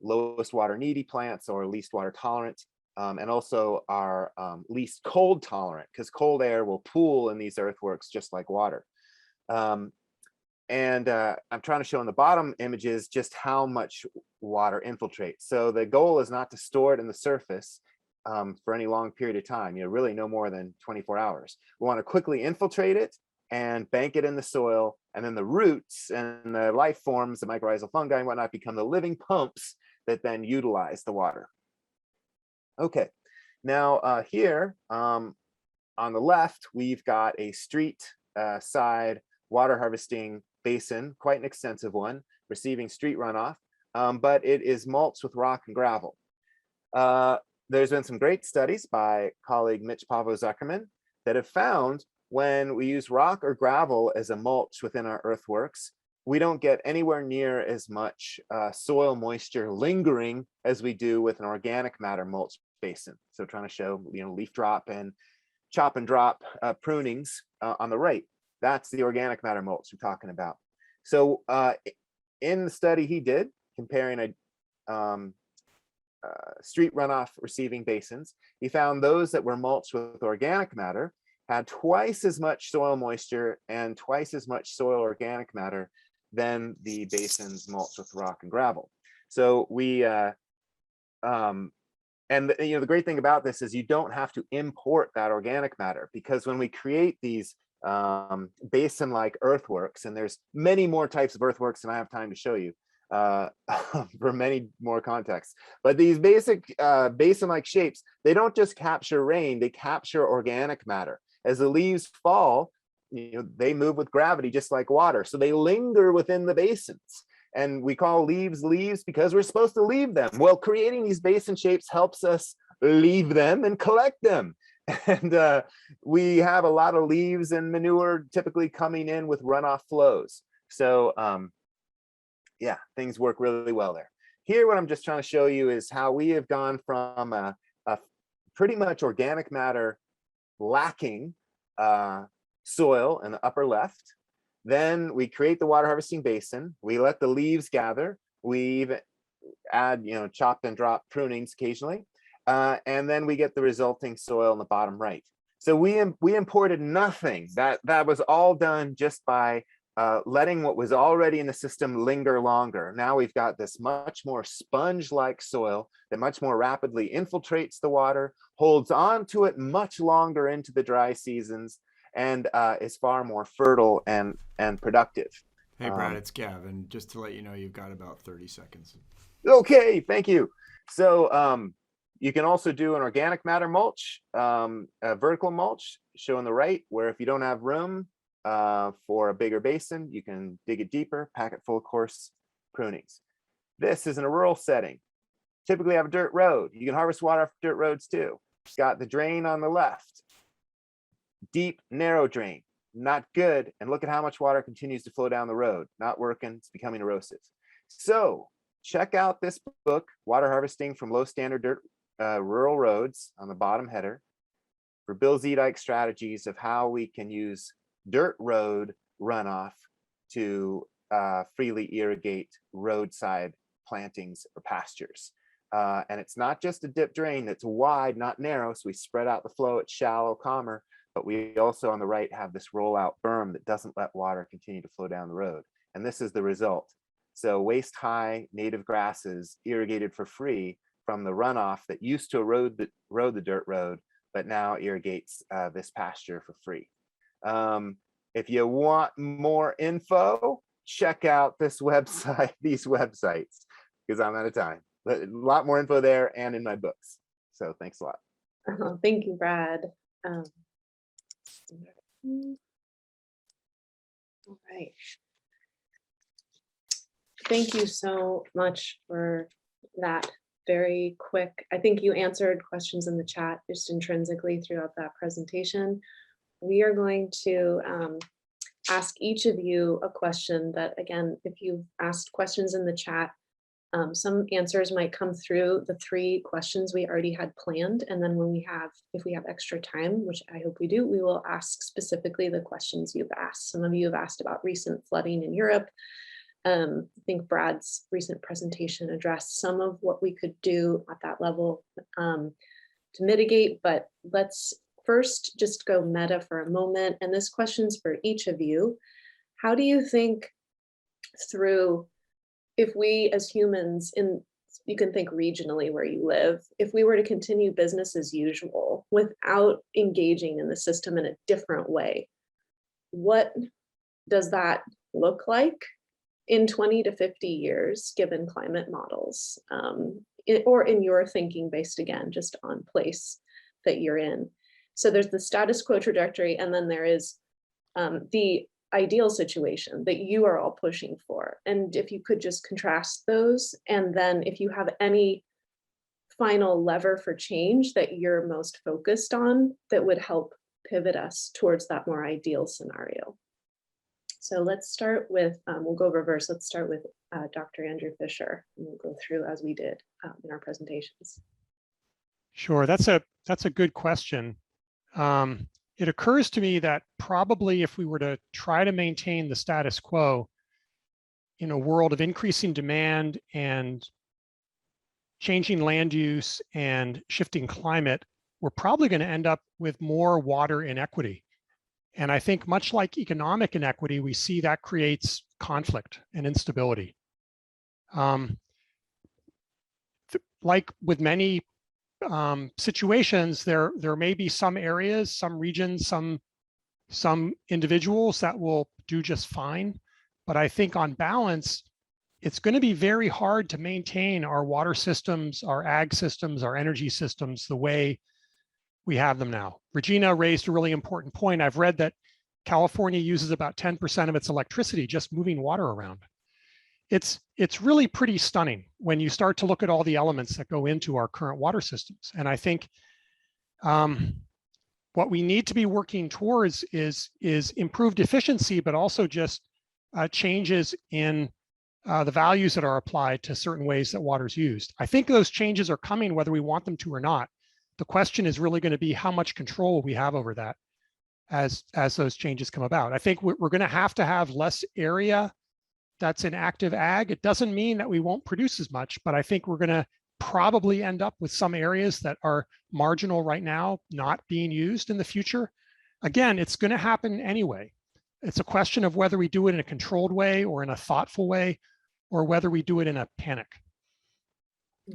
lowest water needy plants or least water tolerant, and also our least cold tolerant, because cold air will pool in these earthworks just like water. And I'm trying to show in the bottom images just how much water infiltrates. So the goal is not to store it in the surface for any long period of time, really no more than 24 hours. We want to quickly infiltrate it and bank it in the soil, and then the roots and the life forms, the mycorrhizal fungi and whatnot, become the living pumps that then utilize the water. Okay, now here on the left, we've got a street side water harvesting basin, quite an extensive one, receiving street runoff, but it is mulched with rock and gravel. There's been some great studies by colleague Mitch Pavo-Zuckerman that have found when we use rock or gravel as a mulch within our earthworks, we don't get anywhere near as much soil moisture lingering as we do with an organic matter mulch basin. So trying to show, leaf drop and chop and drop prunings on the right. That's the organic matter mulch we're talking about. So in the study he did, comparing street runoff receiving basins, he found those that were mulched with organic matter had twice as much soil moisture and twice as much soil organic matter than the basins mulched with rock and gravel. So we, the great thing about this is you don't have to import that organic matter, because when we create these basin-like earthworks, and there's many more types of earthworks than I have time to show you for many more contexts, but these basic basin-like shapes, they don't just capture rain, they capture organic matter. As the leaves fall, they move with gravity just like water, so they linger within the basins. And we call leaves leaves because we're supposed to leave them. Well, creating these basin shapes helps us leave them and collect them. And we have a lot of leaves and manure typically coming in with runoff flows. So yeah, things work really well there. Here, what I'm just trying to show you is how we have gone from a pretty much organic matter lacking soil in the upper left. Then we create the water harvesting basin. We let the leaves gather. We even add, chopped and dropped prunings occasionally. And then we get the resulting soil in the bottom right. So we imported nothing. That was all done just by letting what was already in the system linger longer. Now we've got this much more sponge-like soil that much more rapidly infiltrates the water, holds on to it much longer into the dry seasons, and is far more fertile and productive. Hey, Brad, it's Gavin. Just to let you know, you've got about 30 seconds. Okay, thank you. So you can also do an organic matter mulch, a vertical mulch, shown on the right, where if you don't have room for a bigger basin, you can dig it deeper, pack it full of coarse prunings. This is in a rural setting. Typically have a dirt road. You can harvest water off dirt roads too. It's got the drain on the left. Deep, narrow drain, not good. And look at how much water continues to flow down the road. Not working, it's becoming erosive. So check out this book, Water Harvesting from Low Standard Dirt Rural Roads, on the bottom header, for Bill Zedike strategies of how we can use dirt road runoff to freely irrigate roadside plantings or pastures. And it's not just a dip drain that's wide, not narrow, so we spread out the flow, it's shallow, calmer, but we also on the right have this rollout berm that doesn't let water continue to flow down the road. And this is the result. So waist-high native grasses irrigated for free from the runoff that used to erode the dirt road, but now irrigates this pasture for free. If you want more info, check out this website, these websites, because I'm out of time. But a lot more info there and in my books. So thanks a lot. Thank you, Brad. All right. Thank you so much for that very quick. I think you answered questions in the chat just intrinsically throughout that presentation. We are going to ask each of you a question that, again, if you've asked questions in the chat, some answers might come through the 3 questions we already had planned. And then if we have extra time, which I hope we do, we will ask specifically the questions you've asked. Some of you have asked about recent flooding in Europe. I think Brad's recent presentation addressed some of what we could do at that level to mitigate, but let's first just go meta for a moment. And this question's for each of you. How do you think through, if we as humans, you can think regionally where you live, if we were to continue business as usual without engaging in the system in a different way, what does that look like in 20 to 50 years, given climate models, or in your thinking based, again, just on place that you're in? So there's the status quo trajectory, and then there is the ideal situation that you are all pushing for. And if you could just contrast those, and then if you have any final lever for change that you're most focused on that would help pivot us towards that more ideal scenario. So let's start with, we'll go reverse. Let's start with Dr. Andrew Fisher, and we'll go through as we did in our presentations. Sure, that's a good question. It occurs to me that probably if we were to try to maintain the status quo in a world of increasing demand and changing land use and shifting climate, we're probably going to end up with more water inequity. And I think much like economic inequity, we see that creates conflict and instability. Like with many situations, there may be some areas, some regions, some individuals that will do just fine. But I think on balance, it's going to be very hard to maintain our water systems, our ag systems, our energy systems the way we have them now. Regina raised a really important point. I've read that California uses about 10% of its electricity just moving water around. It's really pretty stunning when you start to look at all the elements that go into our current water systems. And I think what we need to be working towards is improved efficiency, but also just changes in the values that are applied to certain ways that water is used. I think those changes are coming whether we want them to or not. The question is really going to be how much control we have over that as those changes come about. I think we're going to have less area that's in active ag. It doesn't mean that we won't produce as much, but I think we're going to probably end up with some areas that are marginal right now not being used in the future. Again, it's going to happen anyway. It's a question of whether we do it in a controlled way or in a thoughtful way, or whether we do it in a panic.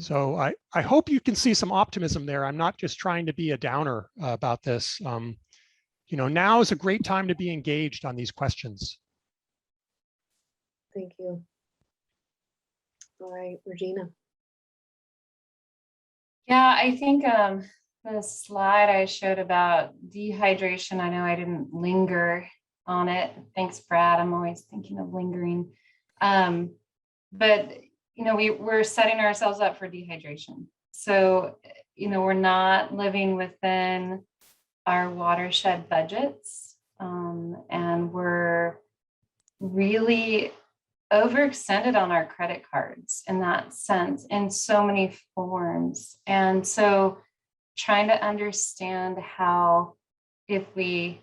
So I hope you can see some optimism there. I'm not just trying to be a downer about this. Now is a great time to be engaged on these questions. Thank you. All right, Regina. Yeah, I think the slide I showed about dehydration, I know I didn't linger on it. Thanks, Brad. I'm always thinking of lingering. But we're setting ourselves up for dehydration. So, we're not living within our watershed budgets, and we're really overextended on our credit cards in that sense, in so many forms. And so trying to understand how, if we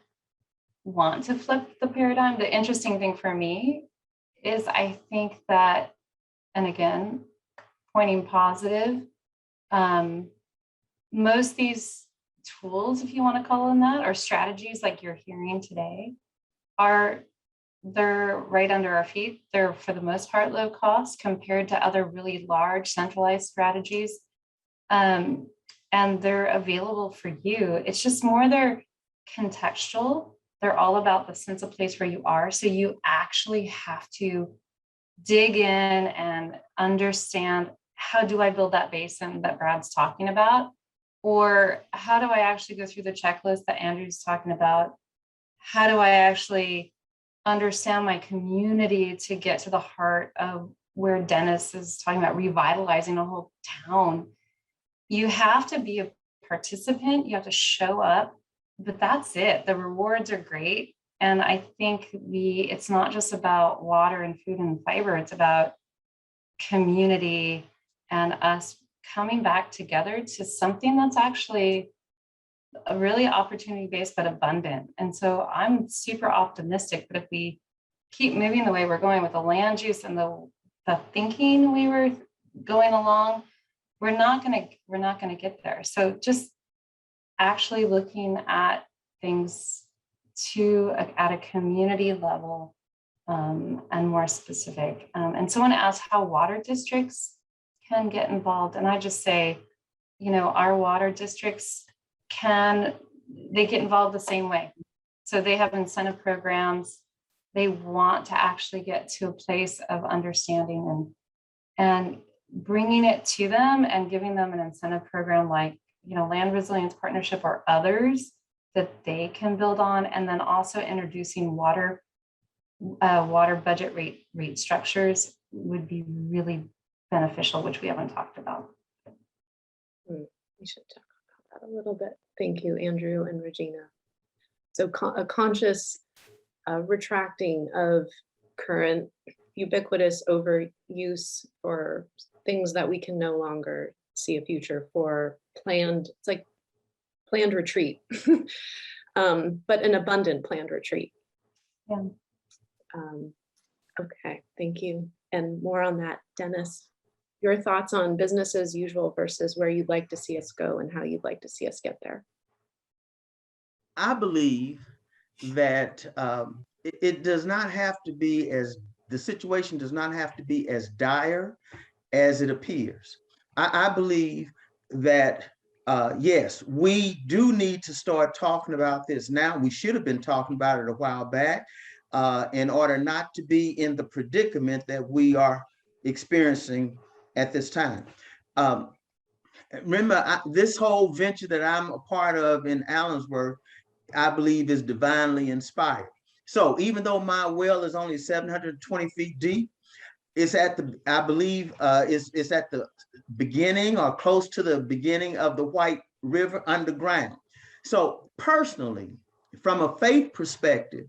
want to flip the paradigm, the interesting thing for me is I think that, and again, pointing positive, most of these tools, if you want to call them that, or strategies like you're hearing today, they're right under our feet. They're, for the most part, low cost compared to other really large centralized strategies. And they're available for you. It's just more they're contextual. They're all about the sense of place where you are. So you actually have to dig in and understand, how do I build that basin that Brad's talking about? Or how do I actually go through the checklist that Andrew's talking about? How do I actually understand my community to get to the heart of where Dennis is talking about revitalizing a whole town? You have to be a participant, you have to show up, but that's it. The rewards are great. And I think it's not just about water and food and fiber, it's about community and us coming back together to something that's actually a really opportunity-based but abundant. And so I'm super optimistic that if we keep moving the way we're going with the land use and the thinking we were going along, we're not gonna get there. So just actually looking at things at a community level and more specific. And someone asked how water districts can get involved. And I just say, you know, our water districts they get involved the same way. So they have incentive programs. They want to actually get to a place of understanding and bringing it to them and giving them an incentive program like, you know, Land Resilience Partnership or others that they can build on. And then also introducing water budget rate structures would be really beneficial, which we haven't talked about. We should talk about that a little bit. Thank you, Andrew and Regina. So a conscious retracting of current ubiquitous overuse for things that we can no longer see a future for planned, it's like planned retreat, but an abundant planned retreat. Yeah. Okay, thank you. And more on that, Dennis, your thoughts on business as usual versus where you'd like to see us go and how you'd like to see us get there. I believe that it does not have to be the situation does not have to be as dire as it appears. I believe that, yes, we do need to start talking about this now. We should have been talking about it a while back in order not to be in the predicament that we are experiencing at this time. Remember, this whole venture that I'm a part of in Allensworth, I believe is divinely inspired. So even though my well is only 720 feet deep, it's at the, I believe it's at the beginning or close to the beginning of the White River underground. So personally, from a faith perspective,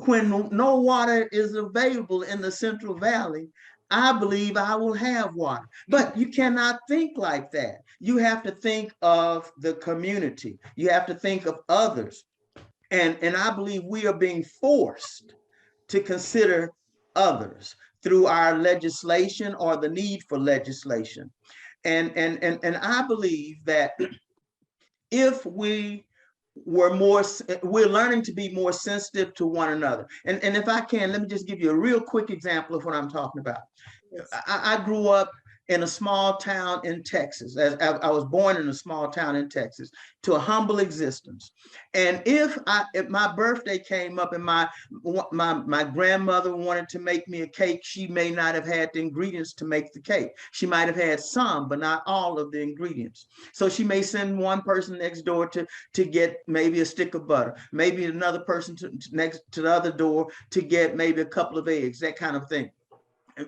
when no water is available in the Central Valley, I believe I will have water. But you cannot think like that. You have to think of the community. You have to think of others. And I believe we are being forced to consider others through our legislation or the need for legislation. And I believe that if we're learning to be more sensitive to one another. And if I can, let me just give you a real quick example of what I'm talking about. Yes. I grew up in a small town in Texas. I was born in a small town in Texas to a humble existence. And if my birthday came up and my grandmother wanted to make me a cake, she may not have had the ingredients to make the cake. She might have had some, but not all of the ingredients. So she may send one person next door to get maybe a stick of butter, maybe another person next to the other door to get maybe a couple of eggs, that kind of thing.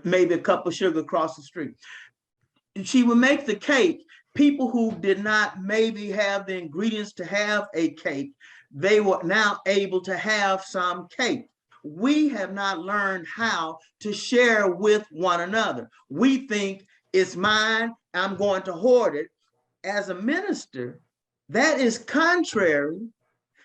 Maybe a cup of sugar across the street. She would make the cake. People who did not maybe have the ingredients to have a cake, they were now able to have some cake. We have not learned how to share with one another. We think it's mine, I'm going to hoard it. As a minister, that is contrary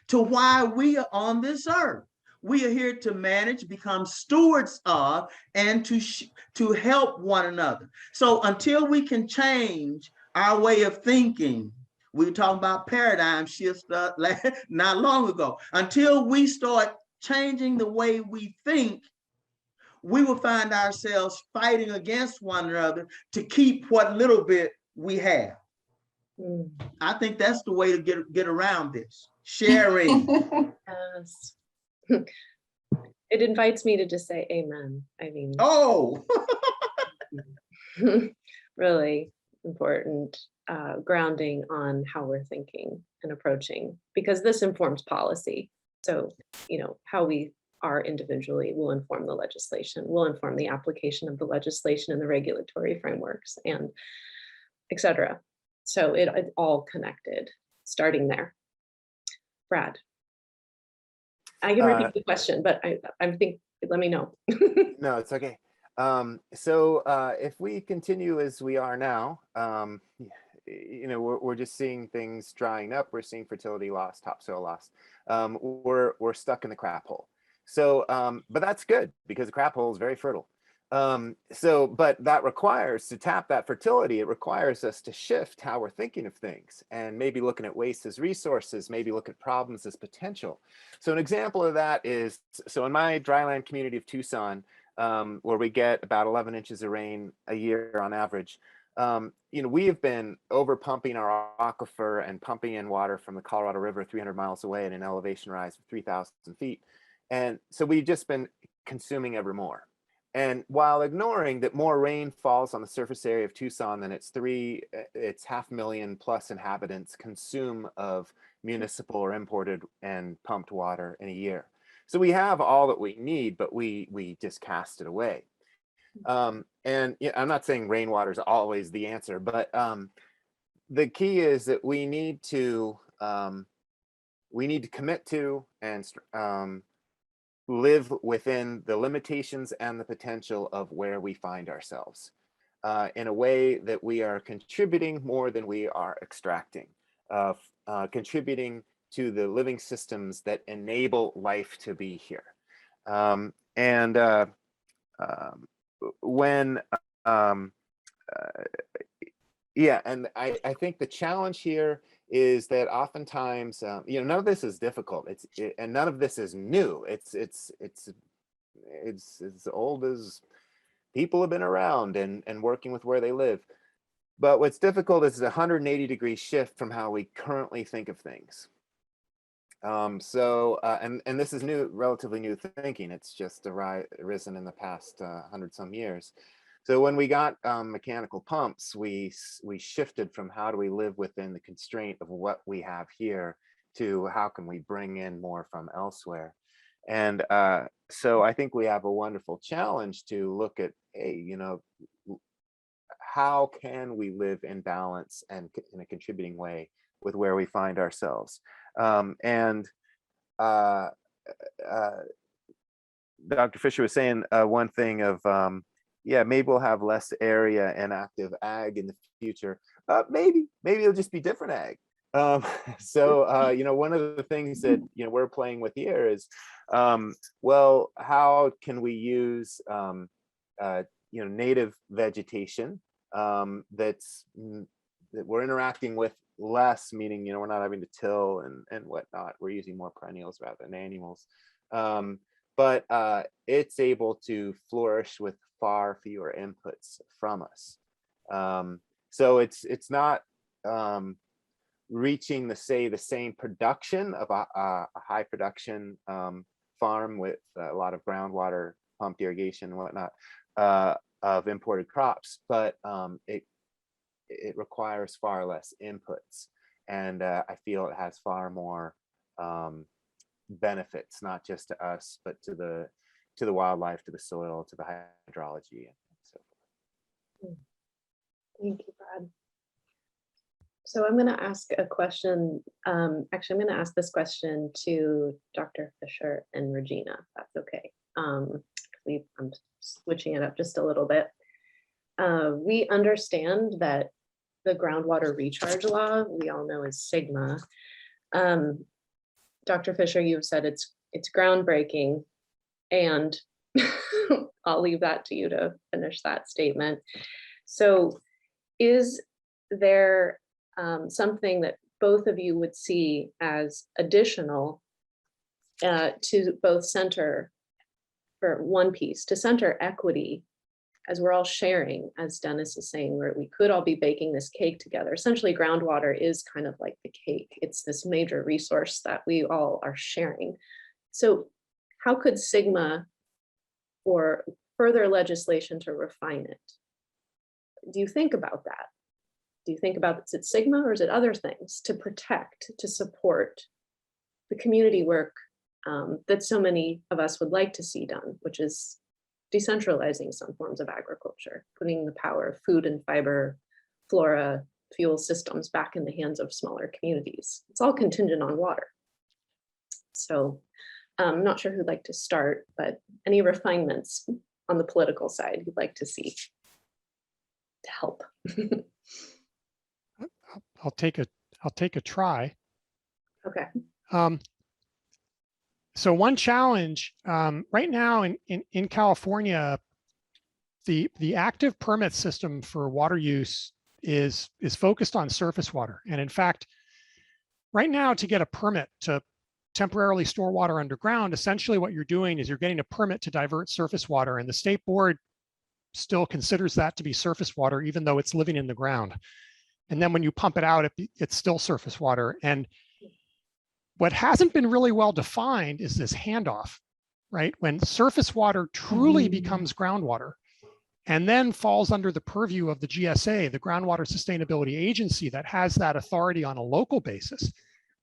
to why we are on this earth. We are here to manage, become stewards of, and to help one another. So until we can change our way of thinking, we were talking about paradigm shifts not long ago. Until we start changing the way we think, we will find ourselves fighting against one another to keep what little bit we have. I think that's the way to get around this. Sharing. Yes. It invites me to just say amen. I mean, oh, really important grounding on how we're thinking and approaching, because this informs policy. So, you know, how we are individually will inform the legislation, will inform the application of the legislation and the regulatory frameworks and et cetera. So it's all connected, starting there. Brad. I can repeat the question, but I think, let me know. No, it's okay. So if we continue as we are now, you know, we're just seeing things drying up. We're seeing fertility loss, topsoil loss. We're stuck in the crap hole. So, but that's good because the crap hole is very fertile. But that requires, to tap that fertility, it requires us to shift how we're thinking of things and maybe looking at waste as resources, maybe look at problems as potential. So an example of that is, so in my dryland community of Tucson, where we get about 11 inches of rain a year on average, we have been over pumping our aquifer and pumping in water from the Colorado River 300 miles away at an elevation rise of 3,000 feet. And so we've just been consuming ever more. And while ignoring that more rain falls on the surface area of Tucson than its 500,000 plus inhabitants consume of municipal or imported and pumped water in a year. So we have all that we need, but we just cast it away. And I'm not saying rainwater is always the answer, but the key is that we need to commit to and live within the limitations and the potential of where we find ourselves in a way that we are contributing more than we are extracting, contributing to the living systems that enable life to be here. Yeah, and I think the challenge here is that oftentimes, none of this is difficult. And none of this is new. It's as old as people have been around and working with where they live. But what's difficult is a 180-degree shift from how we currently think of things. And this is relatively new thinking. It's just arisen in the past 100-some years. So when we got mechanical pumps, we shifted from how do we live within the constraint of what we have here to how can we bring in more from elsewhere. And so I think we have a wonderful challenge to look at, hey, how can we live in balance and in a contributing way with where we find ourselves? Dr. Fisher was saying one thing of, yeah, maybe we'll have less area and active ag in the future. Maybe it'll just be different ag. One of the things that we're playing with here is, well, how can we use native vegetation that we're interacting with less, meaning we're not having to till and whatnot. We're using more perennials rather than annuals. But it's able to flourish with far fewer inputs from us. So it's not reaching the same production of a high production farm with a lot of groundwater, pumped irrigation and whatnot of imported crops, but it requires far less inputs, and I feel it has far more benefits, not just to us, but to the wildlife, to the soil, to the hydrology, and so forth. Thank you, Brad. So I'm going to ask a question. Actually, I'm going to ask this question to Dr. Fisher and Regina, if that's okay. I'm switching it up just a little bit. We understand that the groundwater recharge law, we all know is SGMA. Dr. Fisher, you've said it's groundbreaking, and I'll leave that to you to finish that statement. So is there something that both of you would see as additional to both center, for one piece, to center equity, as we're all sharing, as Dennis is saying, where we could all be baking this cake together. Essentially, groundwater is kind of like the cake. It's this major resource that we all are sharing. So how could SGMA or further legislation to refine it? Do you think about that? Do you think about, is it SGMA or is it other things to protect, to support the community work that so many of us would like to see done, which is decentralizing some forms of agriculture, putting the power of food and fiber, flora, fuel systems back in the hands of smaller communities? It's all contingent on water. So I'm not sure who'd like to start, but any refinements on the political side you'd like to see to help? I'll take a try. Okay. So one challenge right now in California, the active permit system for water use is focused on surface water. And in fact, right now, to get a permit to temporarily store water underground, essentially what you're doing is you're getting a permit to divert surface water, and the state board still considers that to be surface water, even though it's living in the ground. And then when you pump it out, it's still surface water. And what hasn't been really well defined is this handoff, right? When surface water truly becomes groundwater and then falls under the purview of the GSA, the Groundwater Sustainability Agency, that has that authority on a local basis,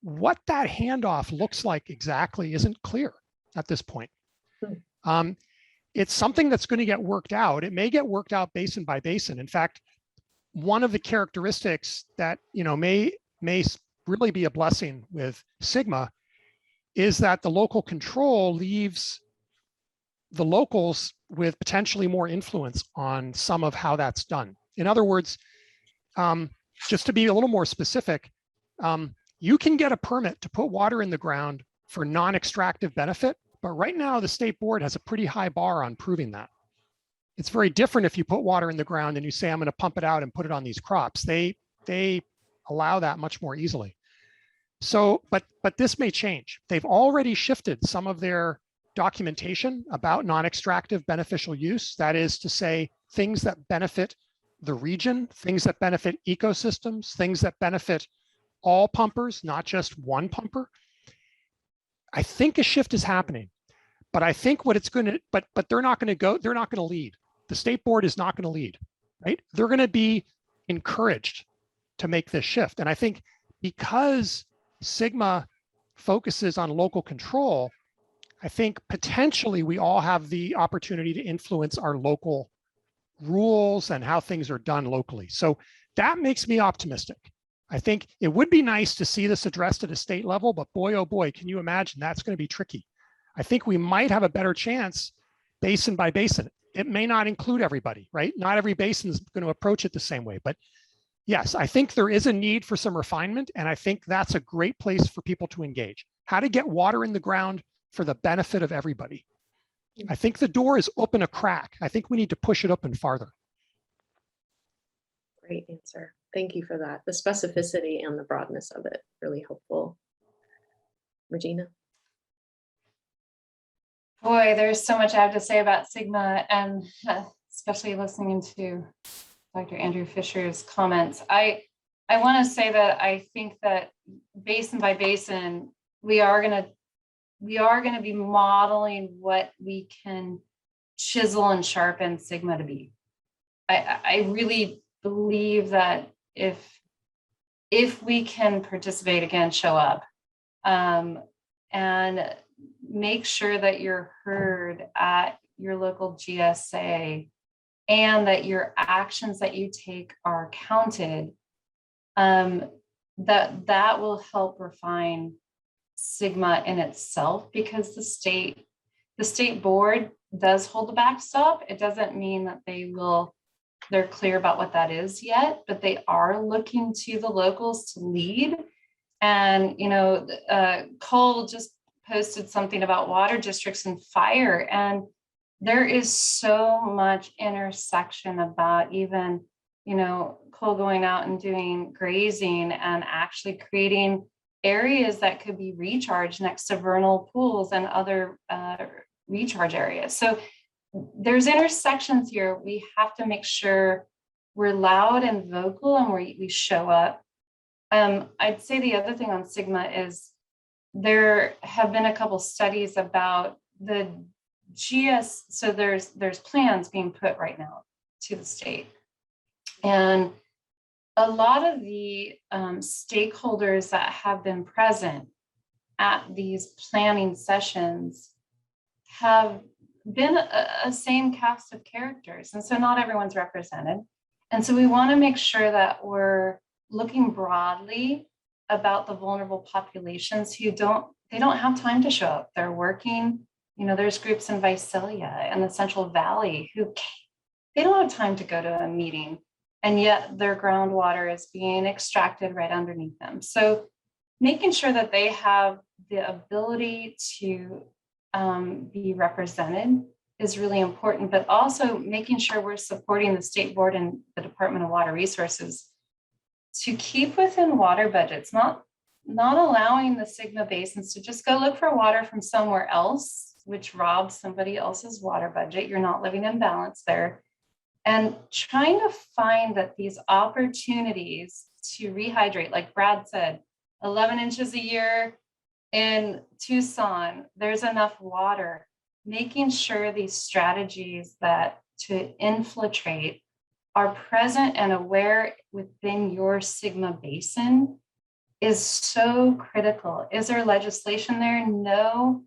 what that handoff looks like exactly isn't clear at this point. It's something that's going to get worked out. It may get worked out basin by basin. In fact, one of the characteristics that may really be a blessing with Sigma is that the local control leaves the locals with potentially more influence on some of how that's done. In other words, just to be a little more specific, you can get a permit to put water in the ground for non-extractive benefit, but right now the state board has a pretty high bar on proving that. It's very different if you put water in the ground and you say, I'm going to pump it out and put it on these crops. They allow that much more easily. So, but this may change. They've already shifted some of their documentation about non-extractive beneficial use. That is to say, things that benefit the region, things that benefit ecosystems, things that benefit all pumpers, not just one pumper. I think a shift is happening, but I think what it's going to, but they're not going to lead. The state board is not going to lead, right? They're going to be encouraged to make this shift. And I think because Sigma focuses on local control, I think potentially we all have the opportunity to influence our local rules and how things are done locally. So that makes me optimistic. I think it would be nice to see this addressed at a state level, but boy, oh boy, can you imagine that's going to be tricky. I think we might have a better chance basin by basin. It may not include everybody, right? Not every basin is going to approach it the same way, but yes, I think there is a need for some refinement, and I think that's a great place for people to engage. How to get water in the ground for the benefit of everybody. I think the door is open a crack. I think we need to push it open farther. Great answer. Thank you for that. The specificity and the broadness of it, really helpful. Regina? Boy, there's so much I have to say about Sigma, and especially listening to Dr. Andrew Fisher's comments. I want to say that I think that basin by basin, we are going to be modeling what we can chisel and sharpen Sigma to be. I really believe that if we can participate, again, show up, and make sure that you're heard at your local GSA and that your actions that you take are counted, that will help refine Sigma in itself, because the state board does hold the backstop. It doesn't mean that they're clear about what that is yet, but they are looking to the locals to lead. And, Cole just posted something about water districts and fire. And there is so much intersection about even, Cole going out and doing grazing and actually creating areas that could be recharged next to vernal pools and other recharge areas. So there's intersections here. We have to make sure we're loud and vocal and we show up. I'd say the other thing on Sigma is there have been a couple studies about the GS. So there's plans being put right now to the state. And a lot of the stakeholders that have been present at these planning sessions have been a same cast of characters. And so not everyone's represented. And so we want to make sure that we're looking broadly about the vulnerable populations who don't have time to show up. They're working, there's groups in Visalia and the Central Valley who they don't have time to go to a meeting, and yet their groundwater is being extracted right underneath them. So making sure that they have the ability to be represented is really important, but also making sure we're supporting the state board and the Department of Water Resources to keep within water budgets, not allowing the Sigma basins to just go look for water from somewhere else, which robs somebody else's water budget. You're not living in balance there. And trying to find that these opportunities to rehydrate, like Brad said, 11 inches a year in Tucson, there's enough water. Making sure these strategies that to infiltrate are present and aware within your Sigma basin is so critical. Is there legislation there? No.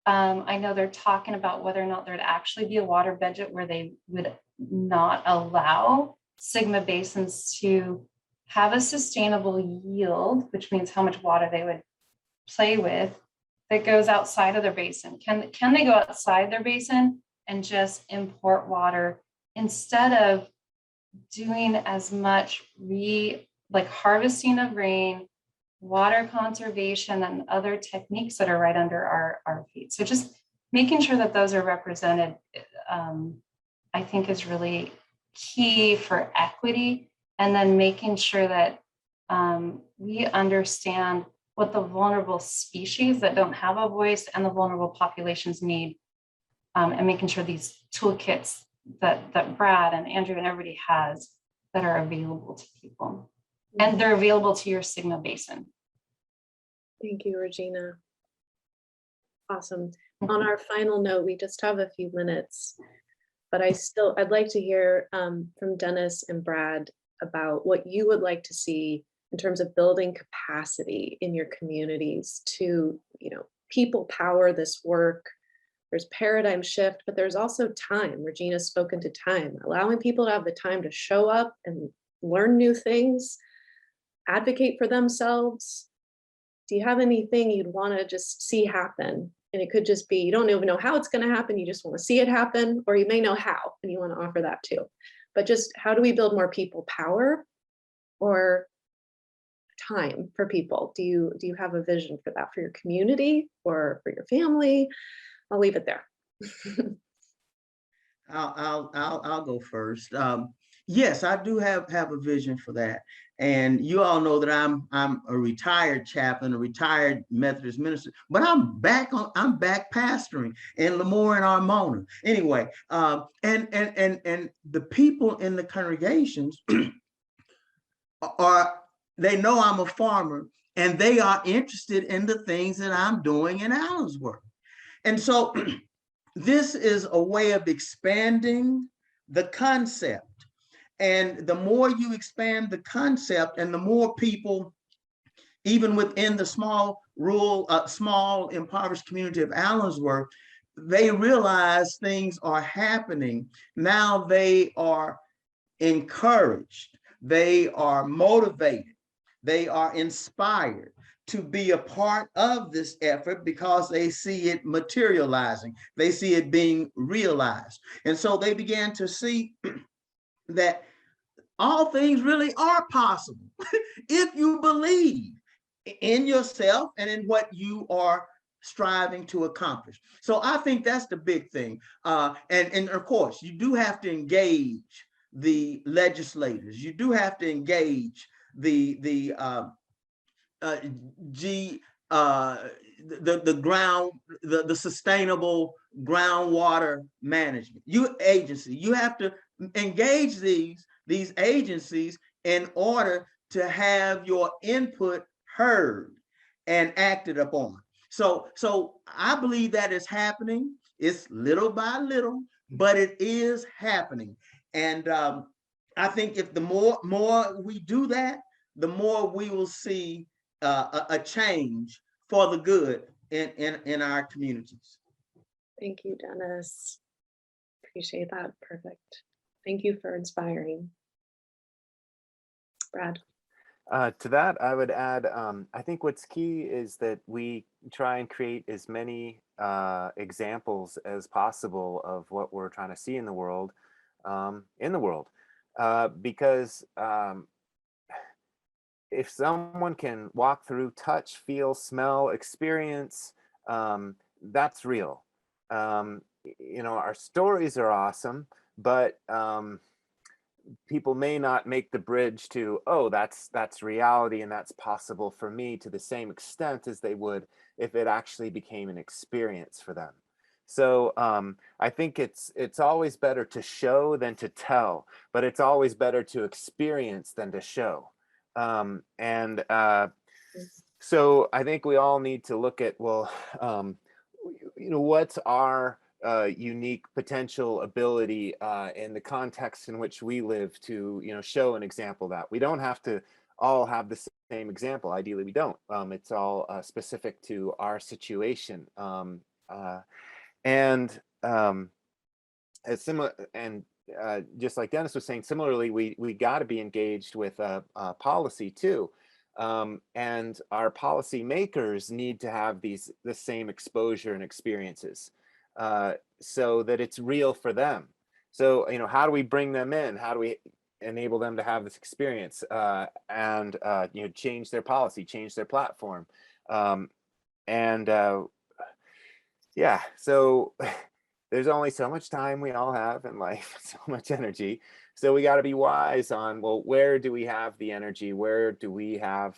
I know they're talking about whether or not there'd actually be a water budget where they would not allow Sigma basins to have a sustainable yield, which means how much water they would play with, that goes outside of their basin. Can they go outside their basin and just import water instead of doing as much like harvesting of rain, water conservation, and other techniques that are right under our feet? So just making sure that those are represented, I think, is really key for equity. And then making sure that we understand what the vulnerable species that don't have a voice and the vulnerable populations need, and making sure these toolkits that Brad and Andrew and everybody has that are available to people, and they're available to your Sigma basin. Thank you, Regina. Awesome. On our final note, we just have a few minutes, but I'd like to hear from Dennis and Brad about what you would like to see in terms of building capacity in your communities to, people power this work. There's paradigm shift, but there's also time. Regina's spoken to time, allowing people to have the time to show up and learn new things, advocate for themselves. Do you have anything you'd want to just see happen? And it could just be, you don't even know how it's going to happen. You just want to see it happen, or you may know how, and you want to offer that too. But just how do we build more people power or time for people? Do you have a vision for that, for your community or for your family? I'll leave it there. I'll go first. Yes, I do have a vision for that. And you all know that I'm a retired chaplain, a retired Methodist minister, but I'm back pastoring in Lemoore and Armona. Anyway, and the people in the congregations they know I'm a farmer, and they are interested in the things that I'm doing in Allensworth. And so this is a way of expanding the concept. And the more you expand the concept, and the more people, even within the small rural, small impoverished community of Allensworth, they realize things are happening. Now they are encouraged, they are motivated, they are inspired to be a part of this effort because they see it materializing, they see it being realized. And so they began to see that all things really are possible if you believe in yourself and in what you are striving to accomplish. So I think that's the big thing. And of course, you do have to engage the legislators. You do have to engage the sustainable groundwater management agency. You have to engage these agencies in order to have your input heard and acted upon. So I believe that is happening. It's little by little, but it is happening. And I think if the more we do that, the more we will see a change for the good in our communities. Thank you, Dennis. Appreciate that. Perfect. Thank you for inspiring. Brad. To that, I would add, I think what's key is that we try and create as many examples as possible of what we're trying to see in the world, because if someone can walk through, touch, feel, smell, experience, that's real. you know, our stories are awesome, but people may not make the bridge to, oh, that's reality and that's possible for me to the same extent as they would if it actually became an experience for them. So I think it's always better to show than to tell, but it's always better to experience than to show. So I think we all need to look at, well, you know, what's our unique potential ability in the context in which we live to, you know, show an example that we don't have to all have the same example. Ideally, we don't. It's all specific to our situation. As similar, and just like Dennis was saying, similarly, we got to be engaged with policy too. And our policy makers need to have the same exposure and experiences so that it's real for them. So, you know, how do we bring them in? How do we enable them to have this experience and, you know, change their policy, change their platform? Yeah, so there's only so much time we all have in life, so much energy. So we got to be wise on, well, where do we have the energy? Where do we have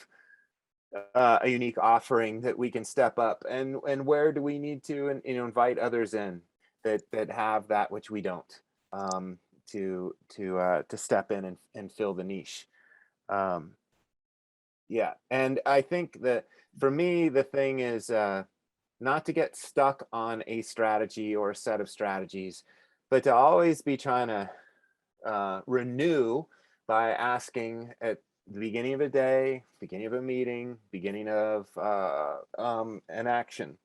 a unique offering that we can step up, and where do we need to, you know, invite others in that have that which we don't, to step in and fill the niche. Yeah, and I think that for me the thing is not to get stuck on a strategy or a set of strategies, but to always be trying to renew by asking at the beginning of a day, beginning of a meeting, beginning of an action,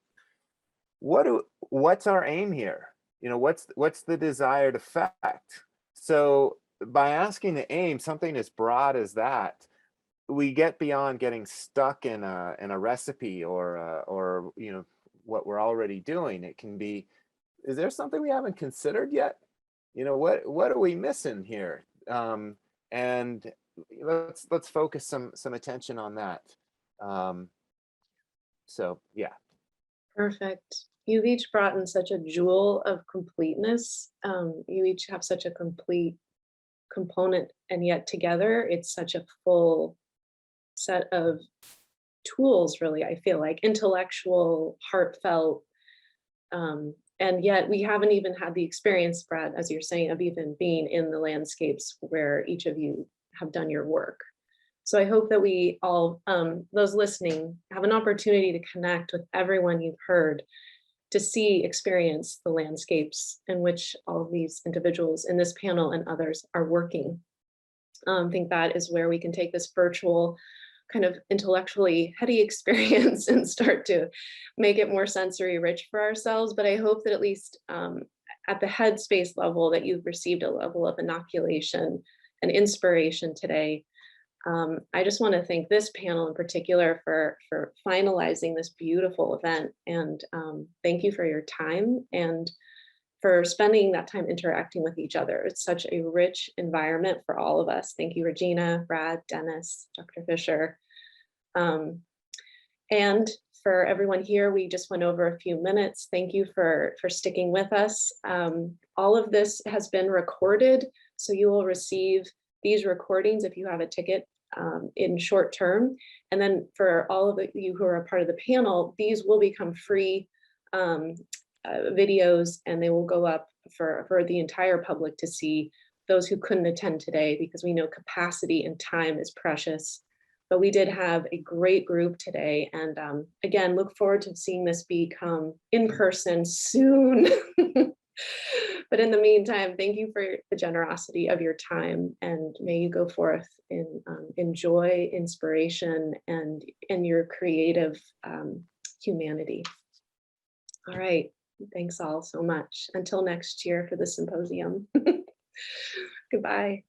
what's our aim here? You know, what's the desired effect? So by asking the aim, something as broad as that, we get beyond getting stuck in a recipe or you know, what we're already doing. It can be, is there something we haven't considered yet? You know, what are we missing here? And let's focus some attention on that. So yeah. Perfect. You've each brought in such a jewel of completeness. You each have such a complete component, and yet together it's such a full set of tools, really. I feel like intellectual, heartfelt, and yet we haven't even had the experience, Brad, as you're saying, of even being in the landscapes where each of you have done your work. So I hope that we all, those listening, have an opportunity to connect with everyone you've heard, to see, experience the landscapes in which all of these individuals in this panel and others are working. I think that is where we can take this virtual kind of intellectually heady experience and start to make it more sensory rich for ourselves. But I hope that at least at the headspace level that you've received a level of inoculation and inspiration today. I just want to thank this panel in particular for finalizing this beautiful event, and thank you for your time and for spending that time interacting with each other. It's such a rich environment for all of us. Thank you, Regina, Brad, Dennis, Dr. Fisher. And for everyone here, we just went over a few minutes. Thank you for sticking with us. All of this has been recorded, so you will receive these recordings if you have a ticket in short term. And then for all of you who are a part of the panel, these will become free videos, and they will go up for the entire public to see, those who couldn't attend today, because we know capacity and time is precious. But we did have a great group today, and again, look forward to seeing this become in person soon. But in the meantime, thank you for the generosity of your time, and may you go forth in joy, inspiration, and in your creative humanity. All right, thanks all so much. Until next year for the symposium. Goodbye.